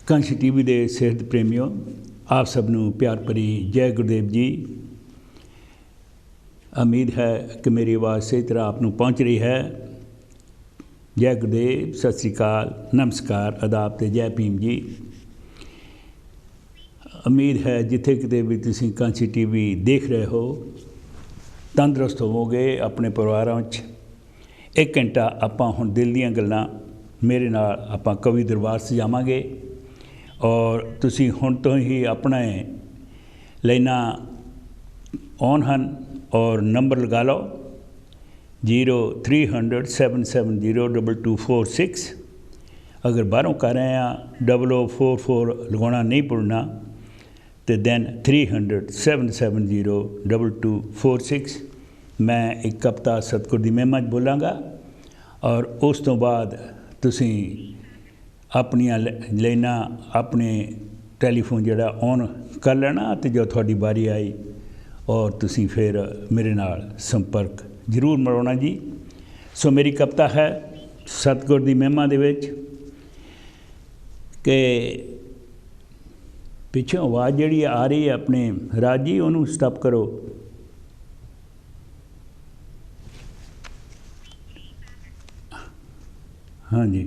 Kanshi TV के सेहत प्रेमियों, आप सबनों प्यार भरी जय गुरुदेव जी। उम्मीद है कि मेरी आवाज़ सही तरह आप पहुँच रही है। जय गुरुदेव, सत श्री अकाल, नमस्कार, आदाब ते जय भीम जी। उम्मीद है जिथे किते भी तुसीं कांशी टीवी देख रहे हो तंदुरुस्त होवोगे अपने परिवारों च। एक घंटा आपां हुण दिल दीयां गल्लां मेरे नाल आपां कवि दरबार सजावांगे और तुसी हुण तो ही अपने लाइना ऑन हन और नंबर लगा लो 0300 770 2246। अगर बाहरों कर रहे हैं 0044 लगाना नहीं भूलना तो दैन 300 770 2246। मैं एक हफ्ता सतगुर दी महिमा बोलांगा और उस तो बाद तुसी अपनिया लाइना अपने टैलीफोन जड़ा ऑन कर लेना तो जो थोड़ी बारी आई और तुसी फिर मेरे नाल संपर्क जरूर मरोना जी। सो मेरी कविता है सतगुर दी महिमा दे विच कि पिछों आवाज़ जी आ रही है अपने राज जी, उन्होंने स्टॉप करो। हाँ जी,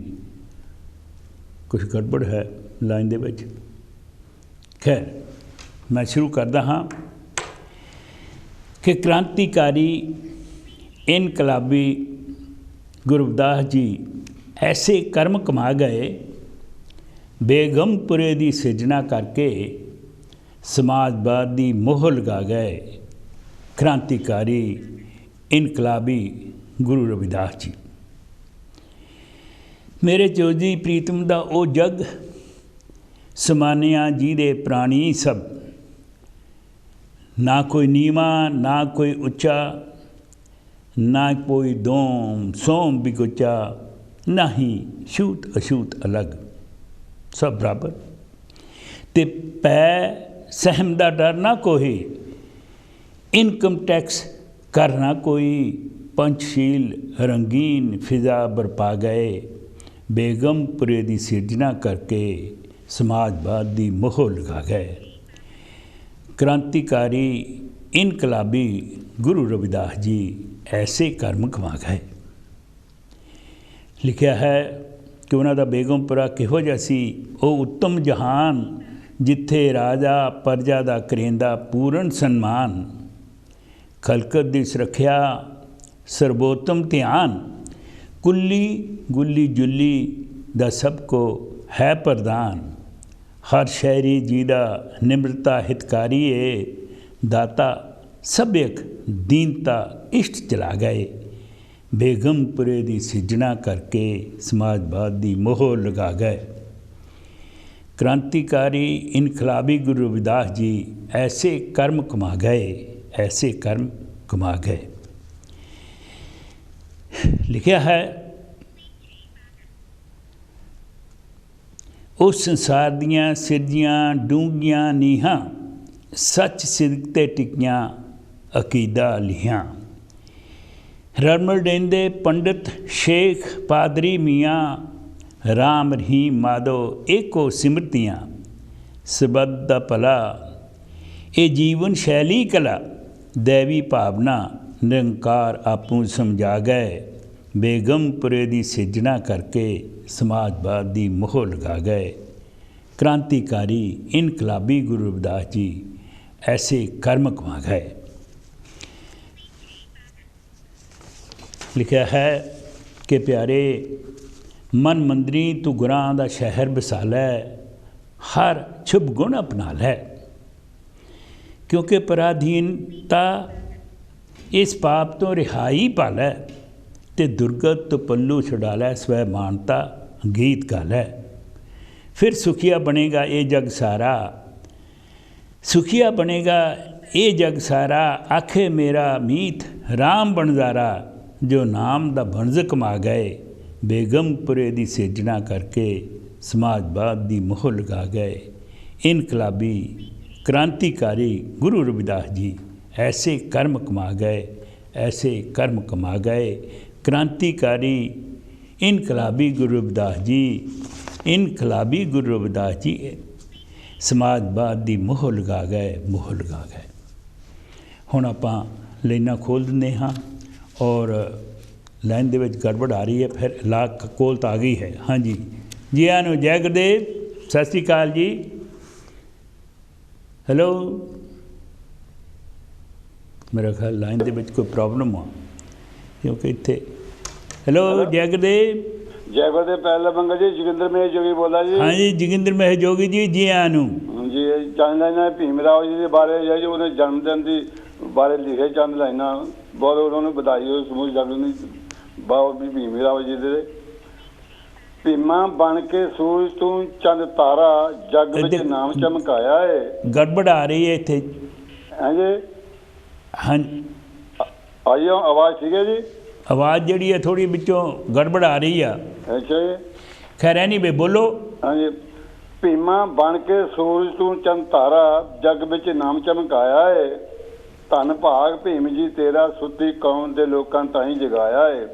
कुछ गड़बड़ है लाइन दे विच। खैर मैं शुरू करदा हाँ कि क्रांतिकारी इनकलाबी गुरु रविदास जी ऐसे कर्म कमा गए, बेगमपुरे की सिरजना करके समाजवाद की मोह लगा गए। क्रांतिकारी इनकलाबी गुरु रविदास जी। मेरे चौधरी प्रीतम दा ओ जग समानिया जी दे प्राणी सब, ना कोई नीवा ना कोई उच्चा, ना कोई दोम सोम बिगुचा, ना ही छूत अछूत अलग, सब बराबर। ते पै सहम दा डर ना कोई, इनकम टैक्स करना कोई, पंचशील रंगीन फिजा बरपा गए। बेगमपुरे की सिरजना करके समाजवाद की मोह लगा गए। क्रांतिकारी इनकलाबी गुरु रविदास जी ऐसे कर्म कमा गए। लिखा है कि उन्हों का बेगमपुरा किहो जिहा सी, वो उत्तम जहान जिथे राजा प्रजा का करेंदा पूर्ण सन्मान। खलकत की सुरक्षा सर्वोत्तम ध्यान, कुल्ली गुल्ली जुल्ली दा सबको है प्रधान। हर शहरी जी दा निम्रता हितकारी है, दाता सभ्यक दीनता इष्ट चला गए। बेगमपुरे की सिरजना करके समाजवाद की मोह लगा गए। क्रांतिकारी इनकलाबी गुरु रविदास जी ऐसे कर्म कमा गए, ऐसे कर्म कमा गए। लिखा है उस संसार दियाँ सिरजियाँ डूंगियाँ नीहां, सच सिदक ते टिकियाँ अकीदा लिहां। रमल डेंदे पंडित शेख पादरी मियाँ, राम रहीम माधो एको सिमरतियाँ। सबद दा भला ये जीवन शैली कला, दैवी भावना निरंकार आपू समझा गए। बेगमपुरे की सिरजना करके समाजवाद की मोह लगा गए। क्रांतिकारी इनकलाबी गुरु रविदास जी ऐसे कर्म कमा गए। लिखा है कि प्यारे मन मंदरी तू गुरां दा शहर बसा लै, हर शुभ गुण अपना लै। क्योंकि पराधीनता इस पाप तो रिहाई पा लै, ते दुर्गत तो पल्लू छुड़ा लै, स्वैमानता गीत गा लै। फिर सुखिया बनेगा ये जग सारा, सुखिया बनेगा ये जग सारा। आखे मेरा मीत राम बनजारा, जो नाम दा बनज कमा गए। बेगमपुरे की सिरजना करके समाजवाद की मोह लगा गए। इनकलाबी क्रांतिकारी गुरु रविदास जी ऐसे कर्म कमा गए, ऐसे कर्म कमा गए। क्रांतिकारी इनकलाबी गुरु रविदास जी ਇਨਕਲਾਬੀ ਗੁਰੂ ਰਵਿਦਾਸ ਜੀ ਸਮਾਜਵਾਦ ਦੀ ਮੋਹਰ ਲਗਾ ਗਏ, ਮੋਹਰ ਲਗਾ ਗਏ। ਹੁਣ ਆਪਾਂ ਲਾਈਨਾਂ ਖੋਲ੍ਹ ਦਿੰਦੇ ਹਾਂ ਔਰ ਲਾਈਨ ਦੇ ਵਿੱਚ ਗੜਬੜ ਆ ਰਹੀ ਹੈ, ਫਿਰ ਲਾ ਕੋਲ ਤਾਂ ਆ ਗਈ ਹੈ। ਹਾਂਜੀ ਜੀ ਆਇਆਂ ਨੂੰ, ਜੈ ਗੁਰਦੇਵ, ਸਤਿ ਸ਼੍ਰੀ ਅਕਾਲ ਜੀ। ਹੈਲੋ, ਮੇਰਾ ਖਿਆਲ ਲਾਈਨ ਦੇ ਵਿੱਚ ਕੋਈ ਪ੍ਰੋਬਲਮ ਆ, ਕਿਉਂਕਿ ਇੱਥੇ ਹੈਲੋ ਜੈ ਗੁਰਦੇਵ। ਜੈ ਗੁਰਦੇਵ ਪਹਿਲਾ ਬੰਗਾ ਜੀ, ਜੋਗਿੰਦਰ ਮਹੇਸ਼ ਜੋਗੀ ਬੋਲਦਾ ਜੀ। ਹਾਂਜੀ ਜੋਗਿੰਦਰ ਮਹੇਸ਼ ਜੋਗੀ ਜੀ, ਜੀ ਆਇਆਂ ਨੂੰ ਜੀ। ਚੰਦ ਲਾਈਨਾਂ ਭੀਮ ਰਾਓ ਜੀ ਦੇ ਬਾਰੇ ਜੀ, ਉਹਦੇ ਜਨਮ ਦਿਨ ਦੀ ਬਾਰੇ ਲਿਖੇ ਚੰਦ ਲਾਈਨਾਂ, ਬਹੁਤ ਉਹਨਾਂ ਨੂੰ ਵਧਾਈ ਹੋਈ ਸਮੂਹ ਜਗਤ ਨੂੰ। ਬਾਬਾ ਵੀ ਭੀਮ ਰਾਓ ਜੀ ਦੇ ਭੀਮਾ ਬਣ ਕੇ ਸੂਰਜ ਤੂੰ ਚੰਦ ਤਾਰਾ, ਜੱਗ ਵਿੱਚ ਨਾਮ ਚਮਕਾਇਆ ਏ। ਗੜਬੜ ਆ ਰਹੀ ਹੈ ਇੱਥੇ। ਹਾਂਜੀ ਹਾਂਜੀ ਆਈ ਆਵਾਜ਼ ਠੀਕ ਹੈ ਜੀ? ਆਵਾਜ਼ ਜਿਹੜੀ ਹੈ ਥੋੜ੍ਹੀ ਵਿੱਚੋਂ ਗੜਬੜ ਆ ਰਹੀ ਆ। ਅੱਛਾ ਜੀ, ਖੈਰ ਐ ਨਹੀਂ ਬਈ ਬੋਲੋ। ਹਾਂਜੀ। ਭੀਮਾ ਬਣ ਕੇ ਸੂਰਜ ਤੂੰ ਚੰਦ ਤਾਰਾ, ਜੱਗ ਵਿੱਚ ਨਾਮ ਚਮਕਾਇਆ ਏ। ਧੰਨ ਭਾਗ ਭੀਮ ਜੀ ਤੇਰਾ, ਸੁੱਤੀ ਕੌਮ ਦੇ ਲੋਕਾਂ ਤਾਈਂ ਜਗਾਇਆ ਏ।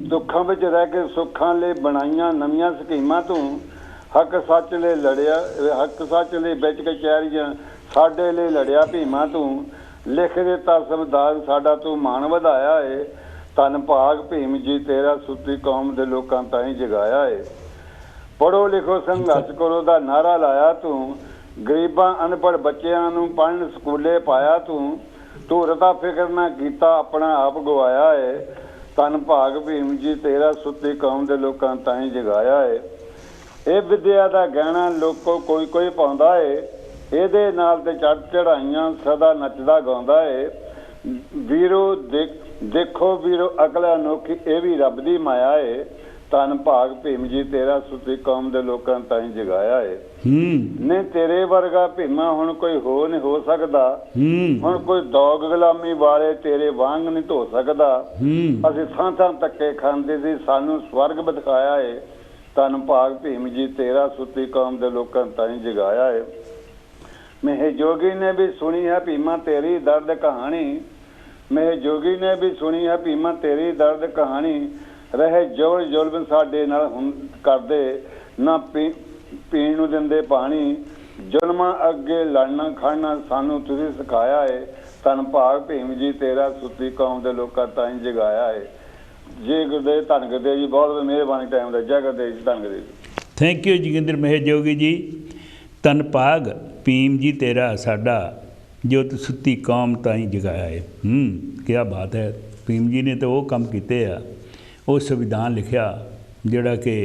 ਦੁੱਖਾਂ ਵਿੱਚ ਰਹਿ ਕੇ ਸੁੱਖਾਂ ਲਈ ਬਣਾਈਆਂ ਨਵੀਆਂ ਸਕੀਮਾਂ ਤੂੰ, ਹੱਕ ਸੱਚ ਲਈ ਲੜਿਆ, ਹੱਕ ਸੱਚ ਲਈ ਵਿੱਚ ਕਚਹਿਰੀਆਂ ਸਾਡੇ ਲਈ ਲੜਿਆ ਭੀਮਾ ਤੂੰ। ਲਿਖ ਦਿੱਤਾ ਸੰਵਿਧਾਨ ਸਾਡਾ ਤੂੰ ਮਾਣ ਵਧਾਇਆ ਏ। ਧੰਨ ਭਾਗ ਭੀਮ ਜੀ ਤੇਰਾ, ਸੁੱਤੀ ਕੌਮ ਦੇ ਲੋਕਾਂ ਤਾਈਂ ਜਗਾਇਆ ਏ। ਪੜ੍ਹੋ ਲਿਖੋ ਸੰਘਰਸ਼ ਕਰੋ ਦਾ ਨਾਰਾ ਲਾਇਆ ਤੂੰ, ਗਰੀਬਾਂ ਅਨਪੜ੍ਹ ਬੱਚਿਆਂ ਨੂੰ ਪੜ੍ਹਨ ਸਕੂਲੇ ਪਾਇਆ ਤੂੰ। ਧੂਰਤ ਦਾ ਫਿਕਰ ਨਾ ਕੀਤਾ, ਆਪਣਾ ਆਪ ਗਵਾਇਆ ਏ। ਧੰਨ ਭਾਗ ਭੀਮ ਜੀ ਤੇਰਾ, ਸੁੱਤੀ ਕੌਮ ਦੇ ਲੋਕਾਂ ਤਾਈਂ ਜਗਾਇਆ ਏ। ਇਹ ਵਿਦਿਆ ਦਾ ਗਹਿਣਾ ਲੋਕੋ ਕੋਈ ਕੋਈ ਪਾਉਂਦਾ ਏ, ਇਹਦੇ ਨਾਲ ਤੇ ਚੜ੍ਹ ਚੜ੍ਹਾਈਆਂ ਸਦਾ ਨੱਚਦਾ ਗਾਉਂਦਾ ਏ। ਵੀਰੋ ਦੇਖੋ ਵੀਰੋ ਅਕਲ ਅਨੋਖੀ, ਇਹ ਵੀ ਰੱਬ ਦੀ ਮਾਇਆ ਏ। ਧੰਨ ਭਾਗ ਭੀਮ ਜੀ ਤੇਰਾ, ਸੁੱਤੀ ਕੌਮ ਦੇ ਲੋਕਾਂ ਤਾਈਂ ਜਗਾਇਆ ਏ। ਨੇ ਤੇਰੇ ਵਰਗਾ ਭੀਮਾ ਹੁਣ ਕੋਈ ਹੋ ਨਹੀਂ ਹੋ ਸਕਦਾ। ਹੁਣ ਕੋਈ ਦੌਗ ਗੁਲਾਮੀ ਵਾਲੇ ਤੇਰੇ ਵਾਂਗ ਨਹੀਂ ਧੋ ਸਕਦਾ। ਅਸੀਂ ਥਾਂ ਥਾਂ ਧੱਕੇ ਖਾਂਦੇ ਸੀ, ਸਾਨੂੰ ਸਵਰਗ ਦਿਖਾਇਆ ਏ। ਧੰਨ ਭਾਗ ਭੀਮ ਜੀ ਤੇਰਾ, ਸੁੱਤੀ ਕੌਮ ਦੇ ਲੋਕਾਂ ਤਾਈਂ ਜਗਾਇਆ ਏ। ਮਹੇ ਜੋਗੀ ਨੇ ਵੀ ਸੁਣੀ ਹੈ ਭੀਮਾ ਤੇਰੀ ਦਰਦ ਕਹਾਣੀ। ਮਹੇ ਜੋਗੀ ਨੇ ਵੀ ਸੁਣੀ ਹੈ ਭੀਮਾ ਤੇਰੀ ਦਰਦ ਕਹਾਣੀ। ਰਹੇ ਜ਼ੋਰ ਜ਼ੁਲਮ ਸਾਡੇ ਨਾਲ ਹੁਣ ਕਰਦੇ, ਨਾ ਪੀਣ ਨੂੰ ਦਿੰਦੇ ਪਾਣੀ। ਜ਼ੁਲਮਾਂ ਅੱਗੇ ਲੜਨਾ ਖੜਨਾ ਸਾਨੂੰ ਤੁਸੀਂ ਸਿਖਾਇਆ ਏ। ਧੰਨ ਭਾਗ ਭੀਮ ਜੀ ਤੇਰਾ, ਸੁੱਤੀ ਕੌਮ ਦੇ ਲੋਕਾਂ ਤਾਈਂ ਜਗਾਇਆ ਏ। ਜੈ ਗੁਰਦੇਵ, ਧੰਨ ਗੁਰਦੇਵ ਜੀ, ਬਹੁਤ ਬਹੁਤ ਮਿਹਰਬਾਨੀ ਟਾਈਮ ਦਾ। ਜੈ ਗੁਰਦੇਵ ਜੀ, ਧੰਨ ਗੁਰਦੇਵ ਜੀ। ਥੈਂਕ ਯੂ ਜੋਗਿੰਦਰ ਮਹੇਸ਼ ਜੋਗੀ ਜੀ। ਧੰਨ ਭਾਗ ਭੀਮ ਜੀ ਤੇਰਾ ਸਾਡਾ, ਜੋ ਤੂੰ ਸੁੱਤੀ ਕੌਮ ਤਾਈਂ ਜਗਾਇਆ ਏ। ਕਿਆ ਬਾਤ ਹੈ। ਭੀਮ ਜੀ ਨੇ ਤਾਂ ਉਹ ਕੰਮ ਕੀਤੇ ਆ, ਉਹ ਸੰਵਿਧਾਨ ਲਿਖਿਆ ਜਿਹੜਾ ਕਿ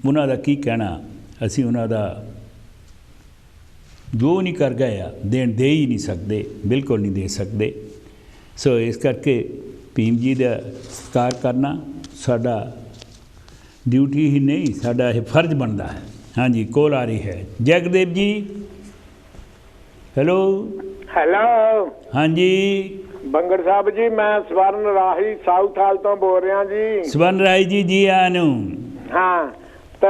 ਉਹਨਾਂ ਦਾ ਕੀ ਕਹਿਣਾ, ਅਸੀਂ ਉਹਨਾਂ ਦਾ ਜੋ ਨਹੀਂ ਕਰ ਗਏ ਆ ਦੇ ਹੀ ਨਹੀਂ ਸਕਦੇ, ਬਿਲਕੁਲ ਨਹੀਂ ਦੇ ਸਕਦੇ। ਸੋ ਇਸ ਕਰਕੇ ਭੀਮ ਜੀ ਦਾ ਸਤਿਕਾਰ ਕਰਨਾ ਸਾਡਾ ਡਿਊਟੀ ਹੀ ਨਹੀਂ, ਸਾਡਾ ਇਹ ਫਰਜ਼ ਬਣਦਾ ਹੈ। ਹਾਂਜੀ ਕੋਲ ਆ ਰਹੀ ਹੈ। ਜੈ ਗੁਰਦੇਵ ਜੀ। Hello hello. ਹਾਂਜੀ ਬੰਗੜ ਸਾਹਿਬ ਜੀ, ਮੈਂ ਸਵਰਨ ਰਾਹੀ ਸਾਊਥ ਹਾਲ ਤੋਂ ਬੋਲ ਰਿਹਾ ਜੀ। ਸਵਰਨ ਰਾਹੀ ਜੀ, ਜੀ ਆਇਆਂ ਨੂੰ। ਹਾਂ, ਤੇ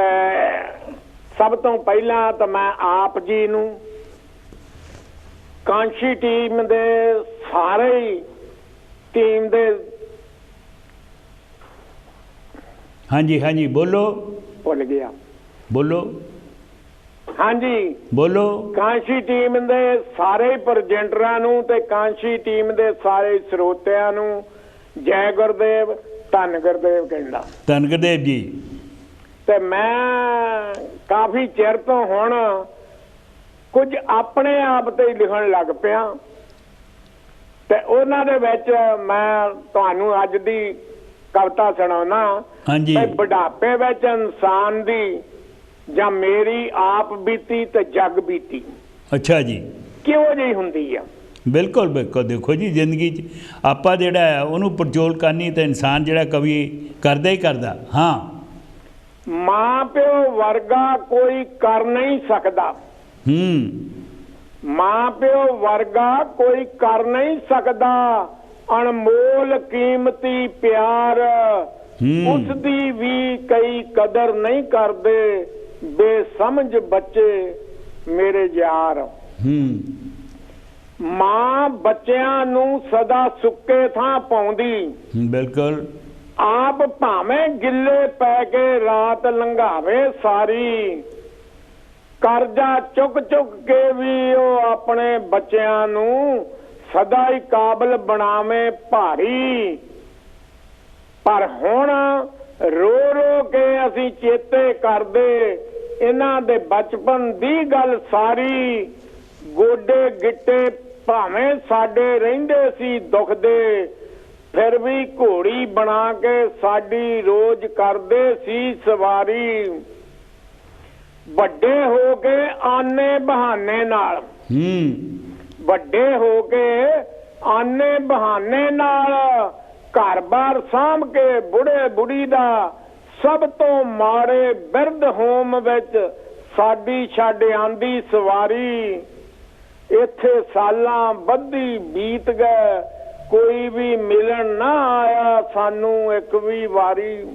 ਸਭ ਤੋਂ ਪਹਿਲਾਂ ਤਾਂ ਮੈਂ ਆਪ ਜੀ ਨੂੰ, ਕਾਂਸ਼ੀ ਟੀਮ ਦੇ ਸਾਰੇ ਹੀ ਟੀਮ ਦੇ, ਹਾਂਜੀ ਹਾਂਜੀ ਬੋਲੋ। ਭੁੱਲ ਗਿਆ, ਬੋਲੋ। ਹਾਂਜੀ ਬੋਲੋ। ਕਾਂਸ਼ੀ ਟੀਮ ਦੇ ਸਾਰੇ ਪ੍ਰੈਜੈਂਟਰਾਂ ਨੂੰ ਤੇ ਕਾਂਸ਼ੀ ਟੀਮ ਦੇ ਸਾਰੇ ਸਰੋਤਿਆਂ ਨੂੰ ਜੈ ਗੁਰਦੇਵ, ਧੰਨ ਗੁਰਦੇਵ ਕਹਿੰਦਾ। ਧੰਨ ਗੁਰਦੇਵ ਜੀ। ਤੇ ਮੈਂ ਕਾਫੀ ਚਿਰ ਤੋਂ ਹੁਣ ਕੁਝ ਆਪਣੇ ਆਪ ਤੇ ਹੀ ਲਿਖਣ ਲੱਗ ਪਿਆ, ਤੇ ਉਹਨਾਂ ਦੇ ਵਿੱਚ ਮੈਂ ਤੁਹਾਨੂੰ ਅੱਜ ਦੀ ਕਵਿਤਾ ਸੁਣਾਉਣਾ। ਹਾਂਜੀ। ਬੁਢਾਪੇ ਵਿੱਚ ਇਨਸਾਨ ਦੀ ਜਾਂ ਮੇਰੀ ਆਪ ਬੀਤੀ ਤੇ ਜੱਗ ਬੀਤੀ ਅੱਛਾ ਜੀ ਕਿਹੋ ਜਿਹੀ ਹੁੰਦੀ ਆ। ਬਿਲਕੁਲ ਬਿਲਕੁਲ। ਦੇਖੋ ਜੀ, ਜ਼ਿੰਦਗੀ 'ਚ ਆਪਾਂ ਜਿਹੜਾ ਹੈ ਉਹਨੂੰ ਪੜਚੋਲ ਕਰਨੀ ਤਾਂ ਇਨਸਾਨ ਜਿਹੜਾ ਕਵੀ ਕਰਦਾ ਹੀ ਕਰਦਾ। ਹਾਂ, ਮਾਂ ਪਿਓ ਵਰਗਾ ਕੋਈ ਕਰ ਨਹੀਂ ਸਕਦਾ। ਮਾਂ ਪਿਓ ਵਰਗਾ ਕੋਈ ਕਰ ਨਹੀਂ ਸਕਦਾ। ਅਣਮੋਲ ਕੀਮਤੀ ਪਿਆਰ ਉਸ ਦੀ ਵੀ ਕਈ ਕਦਰ ਨਹੀਂ ਕਰਦੇ। ਬੇਸਮਝ ਬੱਚੇ ਮੇਰੇ ਯਾਰ। ਮਾਂ ਬੱਚਿਆਂ ਨੂੰ ਸਦਾ ਸੁੱਕੇ ਥਾਂ ਪਾਉਂਦੀ। ਬਿਲਕੁਲ। ਆਪ ਭਾਵੇਂ ਗਿੱਲੇ ਪੈ ਕੇ ਰਾਤ ਲੰਘਾਵੇ ਸਾਰੀ, ਕਰਜ਼ਾ ਚੁੱਕ ਚੁੱਕ ਕੇ ਵੀ ਉਹ ਆਪਣੇ ਬੱਚਿਆਂ ਨੂੰ ਸਦਾ ਹੀ ਕਾਬਲ ਬਣਾਵੇ ਭਾਰੀ। ਪਰ ਹੁਣ ਰੋ ਰੋ ਕੇ ਅਸੀਂ ਚੇਤੇ ਕਰਦੇ ਇਹਨਾਂ ਦੇ ਬਚਪਨ ਦੀ ਗੱਲ ਸਾਰੀ। ਗੋਡੇ ਗਿੱਟੇ ਭਾਵੇਂ ਸਾਡੇ ਰਹਿੰਦੇ ਸੀ ਦੁਖਦੇ, ਫਿਰ ਵੀ ਘੋੜੀ ਬਣਾ ਕੇ ਸਾਡੀ ਰੋਜ਼ ਕਰਦੇ ਸੀ ਸਵਾਰੀ। ਵੱਡੇ ਹੋ ਕੇ ਆਨੇ ਬਹਾਨੇ ਨਾਲ, ਵੱਡੇ ਹੋ ਕੇ ਆਨੇ ਬਹਾਨੇ ਨਾਲ ਘਰ-ਬਾਰ ਸਾਂਭ ਕੇ ਬੁੜੇ ਬੁੜੀ ਦਾ ਸਭ ਤੋਂ ਮਾੜੇ ਬਿਰਧ ਹੋਮ ਵਿੱਚ ਸਾਡੀ ਛੱਡ ਆਂਦੀ ਸਵਾਰੀ। ਇੱਥੇ ਸਾਲਾਂ ਬੱਧੀ ਬੀਤ ਗਏ, ਕੋਈ ਵੀ ਮਿਲਣ ਨਾ ਆਇਆ ਸਾਨੂੰ ਇੱਕ ਵੀ ਵਾਰੀ।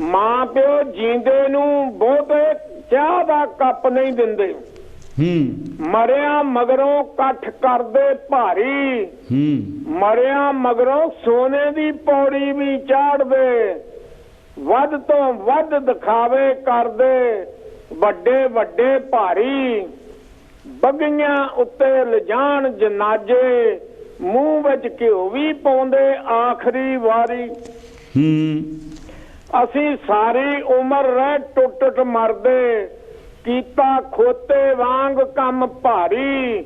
ਮਾਂ ਪਿਓ ਜੀਂਦੇ ਨੂੰ ਬਹੁਤੇ ਚਾਹ ਦਾ ਕੱਪ ਨਹੀਂ ਦਿੰਦੇ, ਮਰਿਆ ਮਗਰੋਂ ਇਕੱਠ ਕਰਦੇ ਭਾਰੀ। ਮਰਿਆ ਮਗਰੋਂ ਸੋਨੇ ਦੀ ਪੌੜੀ ਵੀ ਚਾੜਦੇ, ਵੱਧ ਤੋਂ ਵੱਧ ਦਿਖਾਵੇ ਕਰਦੇ ਵੱਡੇ ਵੱਡੇ ਭਾਰੀ। ਬੱਗੀਆਂ ਉੱਤੇ ਲਿਜਾਣ ਜਨਾਜੇ, ਮੂੰਹ ਵਿੱਚ ਘਿਓ ਵੀ ਪਾਉਂਦੇ ਆਖਰੀ ਵਾਰੀ। ਅਸੀਂ ਸਾਰੀ ਉਮਰ ਰਹਿ ਟੁੱਟ ਟੁੱਟ ਮਰਦੇ, ਕੀਤਾ ਖੋਤੇ ਵਾਂਗ ਕੰਮ ਭਾਰੀ।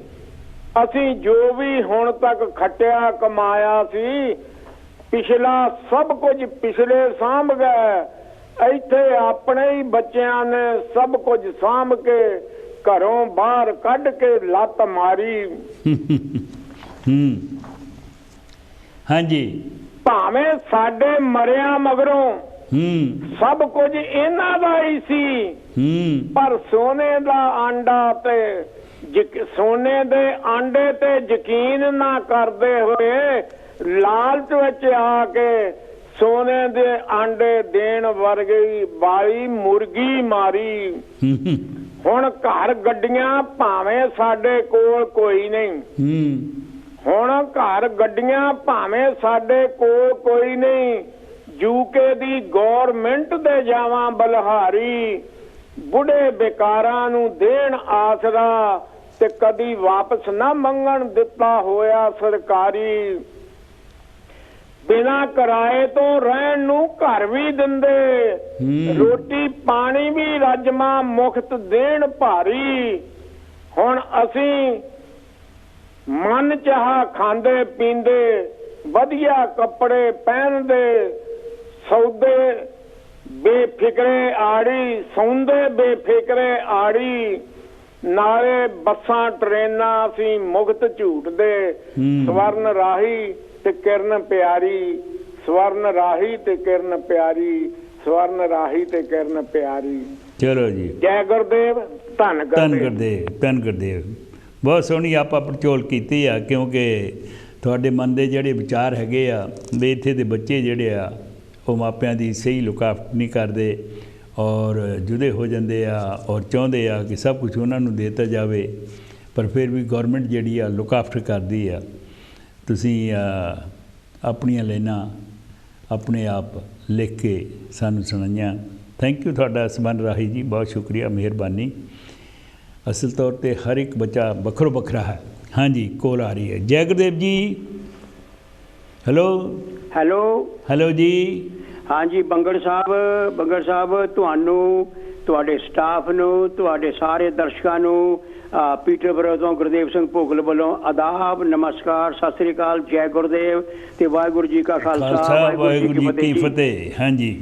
ਅਸੀਂ ਜੋ ਵੀ ਹੁਣ ਤੱਕ ਖੱਟਿਆ ਕਮਾਇਆ ਸੀ, ਪਿਛਲਾ ਸਭ ਕੁਝ ਪਿਛਲੇ ਸਾਂਭ ਗਏ। ਇੱਥੇ ਆਪਣੇ ਹੀ ਬੱਚਿਆਂ ਨੇ ਸਭ ਕੁਝ ਸਾਂਭ ਕੇ ਘਰੋਂ ਬਾਹਰ ਕੱਢ ਕੇ ਲੱਤ ਮਾਰੀ। ਹਾਂਜੀ, ਭਾਵੇਂ ਸਾਡੇ ਮਰਿਆਂ ਮਗਰੋਂ ਸਭ ਕੁਝ ਇਹਨਾਂ ਦਾ ਹੀ ਸੀ, ਪਰ ਸੋਨੇ ਦਾ ਆਂਡਾ ਤੇ ਸੋਨੇ ਦੇ ਆਂਡੇ ਤੇ ਯਕੀਨ ਨਾ ਕਰਦੇ ਹੋਏ ਲਾਲਚ ਵਿੱਚ ਆ ਕੇ ਸੋਨੇ ਦੇ ਆਂਡੇ ਦੇਣ ਵਰਗੀ ਵਾਲੀ ਮੁਰਗੀ ਮਾਰੀ। ਹੁਣ ਘਰ ਗੱਡੀਆਂ ਭਾਵੇਂ ਸਾਡੇ ਕੋਲ ਕੋਈ ਨਹੀਂ, ਹੁਣ ਘਰ ਗੱਡੀਆਂ ਭਾਵੇਂ ਸਾਡੇ ਕੋਲ ਕੋਈ ਨਹੀਂ। ਯੂਕੇ ਦੀ ਗੌਰਮੈਂਟ ਦੇ ਜਾਵਾਂ ਬਲਹਾਰੀ, ਬੁੱਢੇ ਬੇਕਾਰਾਂ ਨੂੰ ਦੇਣ ਆਸਰਾ ਤੇ ਕਦੀ ਵਾਪਸ ਨਾ ਮੰਗਣ ਦਿੱਤਾ ਹੋਇਆ ਸਰਕਾਰੀ। ਬਿਨਾਂ ਕਿਰਾਏ ਤੋਂ ਰਹਿਣ ਨੂੰ ਘਰ ਵੀ ਦਿੰਦੇ, ਰੋਟੀ ਪਾਣੀ ਵੀ ਰਾਜਮਾ ਮੁਫਤ ਦੇਣ ਭਾਰੀ। ਹੁਣ ਅਸੀਂ ਮਨ ਚਾਹ ਖਾਂਦੇ ਪੀਂਦੇ, ਵਧੀਆ ਕੱਪੜੇ ਪਹਿਨਦੇ, ਸੌਦੇ ਬੇਫਿਕਰੇ ਆੜੀ, ਸੌਂਦੇ ਬੇਫਿਕਰੇ ਆੜੀ। ਨਾਲੇ ਬੱਸਾਂ ਟਰੇਨਾਂ ਅਸੀਂ ਮੁਫਤ ਝੂਟਦੇ, ਸਵਰਨ ਰਾਹੀ ਤੇ ਕਿਰਨ ਪਿਆਰੀ, ਸਵਰਨ ਰਾਹੀ ਤੇ ਕਿਰਨ ਪਿਆਰੀ, ਸਵਰਨ ਰਾਹੀ ਤੇ ਕਿਰਨ ਪਿਆਰੀ। ਚਲੋ ਜੀ, ਜੈ ਗੁਰਦੇਵ, ਧੰਨ ਗੁਰਦੇਵ, ਧੰਨ ਗੁਰਦੇਵ। ਬਹੁਤ ਸੋਹਣੀ ਆਪਾਂ ਪੜਚੋਲ ਕੀਤੀ ਆ, ਕਿਉਂਕਿ ਤੁਹਾਡੇ ਮਨ ਦੇ ਜਿਹੜੇ ਵਿਚਾਰ ਹੈਗੇ ਆ ਵੀ ਇੱਥੇ ਦੇ ਬੱਚੇ ਜਿਹੜੇ ਆ ਉਹ ਮਾਪਿਆਂ ਦੀ ਸਹੀ ਲੁਕਾਵਟ ਨਹੀਂ ਕਰਦੇ ਔਰ ਜੁਦੇ ਹੋ ਜਾਂਦੇ ਆ ਔਰ ਚਾਹੁੰਦੇ ਆ ਕਿ ਸਭ ਕੁਝ ਉਹਨਾਂ ਨੂੰ ਦੇ ਦਿੱਤਾ ਜਾਵੇ, ਪਰ ਫਿਰ ਵੀ ਗੌਰਮੈਂਟ ਜਿਹੜੀ ਆ ਲੁਕਾਵਟ ਕਰਦੀ ਆ। ਤੁਸੀਂ ਆਪਣੀਆਂ ਲਾਈਨਾਂ ਆਪਣੇ ਆਪ ਲਿਖ ਕੇ ਸਾਨੂੰ ਸੁਣਾਈਆਂ। ਥੈਂਕ ਯੂ ਤੁਹਾਡਾ ਸਵਰਨ ਰਾਹੀ ਜੀ, ਬਹੁਤ ਸ਼ੁਕਰੀਆ, ਮਿਹਰਬਾਨੀ। ਅਸਲ ਤੌਰ 'ਤੇ ਹਰ ਇੱਕ ਬੱਚਾ ਵੱਖਰੋ ਵੱਖਰਾ ਹੈ। ਹਾਂਜੀ, ਕੋਲ ਆ ਰਹੀ ਹੈ। ਜੈ ਗੁਰਦੇਵ ਜੀ। ਹੈਲੋ ਹੈਲੋ ਹੈਲੋ ਜੀ। ਹਾਂਜੀ ਬੰਗੜ ਸਾਹਿਬ, ਤੁਹਾਨੂੰ, ਤੁਹਾਡੇ ਸਟਾਫ ਨੂੰ, ਤੁਹਾਡੇ ਸਾਰੇ ਦਰਸ਼ਕਾਂ ਨੂੰ ਪੀਟਰਬਰੋ ਤੋਂ ਗੁਰਦੇਵ ਸਿੰਘ ਭੋਗਲ ਵੱਲੋਂ ਆਦਾਬ, ਨਮਸਕਾਰ, ਸਤਿ ਸ੍ਰੀ ਅਕਾਲ, ਜੈ ਗੁਰਦੇਵ ਤੇ ਵਾਹਿਗੁਰੂ ਜੀ ਕਾ ਖਾਲਸਾ, ਵਾਹਿਗੁਰੂ ਜੀ ਕੀ ਫਤਿਹ। ਹਾਂਜੀ,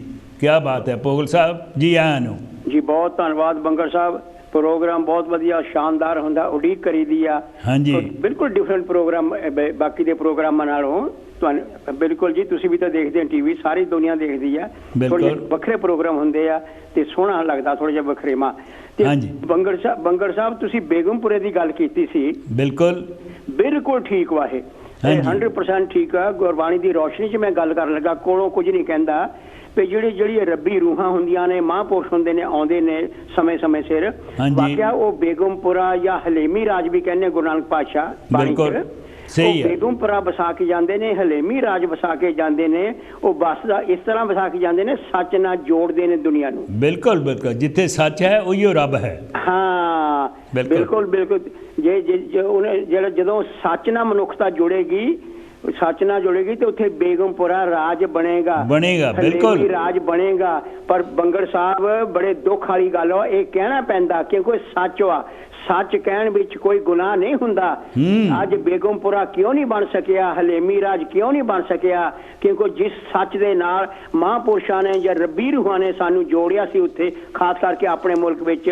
ਕੀ ਬਾਤ ਹੈ ਭੋਗਲ ਸਾਹਿਬ ਜੀ, ਆਇਆਂ ਨੂੰ ਜੀ। ਬਹੁਤ ਧੰਨਵਾਦ ਬੰਗੜ ਸਾਹਿਬ, ਪ੍ਰੋਗਰਾਮ ਬਹੁਤ ਵਧੀਆ ਸ਼ਾਨਦਾਰ ਹੁੰਦਾ, ਉਡੀਕ ਕਰੀਦੀ ਆ। ਹਾਂਜੀ, ਬਿਲਕੁਲ ਡਿਫਰੈਂਟ ਪ੍ਰੋਗਰਾਮ ਬਾਕੀ ਦੇ ਪ੍ਰੋਗਰਾਮਾਂ ਨਾਲੋਂ। ਤੁਹਾਨੂੰ ਬਿਲਕੁਲ ਜੀ, ਤੁਸੀਂ ਵੀ ਤਾਂ ਦੇਖਦੇ ਹੋ ਟੀਵੀ, ਸਾਰੀ ਦੁਨੀਆ ਦੇਖਦੀ ਆ। ਥੋੜ੍ਹੇ ਵੱਖਰੇ ਪ੍ਰੋਗਰਾਮ ਹੁੰਦੇ ਆ ਤੇ ਸੋਹਣਾ ਲੱਗਦਾ, ਥੋੜ੍ਹਾ ਜਿਹਾ ਵੱਖਰੇਵਾਂ। ਤੇ ਬੰਗੜ ਸਾਹਿਬ ਤੁਸੀਂ ਬੇਗਮਪੁਰੇ ਦੀ ਗੱਲ ਕੀਤੀ ਸੀ, ਬਿਲਕੁਲ ਠੀਕ ਵਾ ਇਹ 100% ਠੀਕ ਆ। ਗੁਰਬਾਣੀ ਦੀ ਰੋਸ਼ਨੀ 'ਚ ਮੈਂ ਗੱਲ ਕਰਨ ਲੱਗਾ, ਕੋਲੋਂ ਕੁਝ ਨਹੀਂ ਕਹਿੰਦਾ ਵੀ ਜਿਹੜੀ ਰੱਬੀ ਰੂਹਾਂ ਹੁੰਦੀਆਂ ਨੇ, ਮਹਾਂਪੁਰਸ਼ ਹੁੰਦੇ ਨੇ, ਆਉਂਦੇ ਨੇ ਸਮੇਂ ਸਿਰ। ਵਾਕਿਆ ਉਹ ਬੇਗਮਪੁਰਾ ਜਾਂ ਹਲੇਮੀ ਰਾਜ ਵੀ ਕਹਿੰਦੇ ਗੁਰੂ ਨਾਨਕ ਪਾਤਸ਼ਾਹ ਬਾਣੀ 'ਚ, ਸਹੀ ਹੈ। ਬੇਗਮਪੁਰਾ ਵਸਾ ਕੇ ਜਾਂਦੇ ਨੇ, ਹਲੇਮੀ ਰਾਜ ਵਸਾ ਕੇ ਜਾਂਦੇ ਨੇ, ਉਹ ਬਸ ਦਾ ਇਸ ਤਰ੍ਹਾਂ ਵਸਾ ਕੇ ਜਾਂਦੇ ਨੇ, ਸੱਚ ਨਾਲ ਜੋੜਦੇ ਨੇ ਦੁਨੀਆ ਨੂੰ। ਬਿਲਕੁਲ ਬਿਲਕੁਲ, ਜਿੱਥੇ ਸੱਚ ਹੈ ਉਹੀਓ ਰੱਬ ਹੈ। ਹਾਂ ਬਿਲਕੁਲ ਬਿਲਕੁਲ। ਜੇ ਉਹਨੇ ਜਿਹੜਾ ਜਦੋਂ ਸੱਚ ਨਾਲ ਮਨੁੱਖਤਾ ਜੁੜੇਗੀ, ਸੱਚ ਨਾਲ ਜੁੜੇਗੀ ਤੇ ਉੱਥੇ ਬੇਗਮਪੁਰਾ ਰਾਜ ਬਣੇਗਾ ਬਿਲਕੁਲ ਰਾਜ ਬਣੇਗਾ। ਪਰ ਬੰਗੜ ਸਾਹਿਬ ਬੜੇ ਦੁੱਖ ਵਾਲੀ ਗੱਲ ਆ, ਇਹ ਕਹਿਣਾ ਪੈਂਦਾ ਕਿਉਂਕਿ ਸੱਚ ਆ, ਸੱਚ ਕਹਿਣ ਵਿੱਚ ਕੋਈ ਗੁਨਾਹ ਨਹੀਂ ਹੁੰਦਾ। ਅੱਜ ਬੇਗਮਪੁਰਾ ਕਿਉਂ ਨਹੀਂ ਬਣ ਸਕਿਆ, ਹਲੇਮੀ ਰਾਜ ਕਿਉਂ ਨਹੀਂ ਬਣ ਸਕਿਆ? ਕਿਉਂਕਿ ਜਿਸ ਸੱਚ ਦੇ ਨਾਲ ਮਹਾਂਪੁਰਸ਼ਾਂ ਨੇ ਜਾਂ ਰੱਬੀ ਰੂਹਾਂ ਨੇ ਸਾਨੂੰ ਜੋੜਿਆ ਸੀ ਉੱਥੇ, ਖਾਸ ਕਰਕੇ ਆਪਣੇ ਮੁਲਕ ਵਿੱਚ,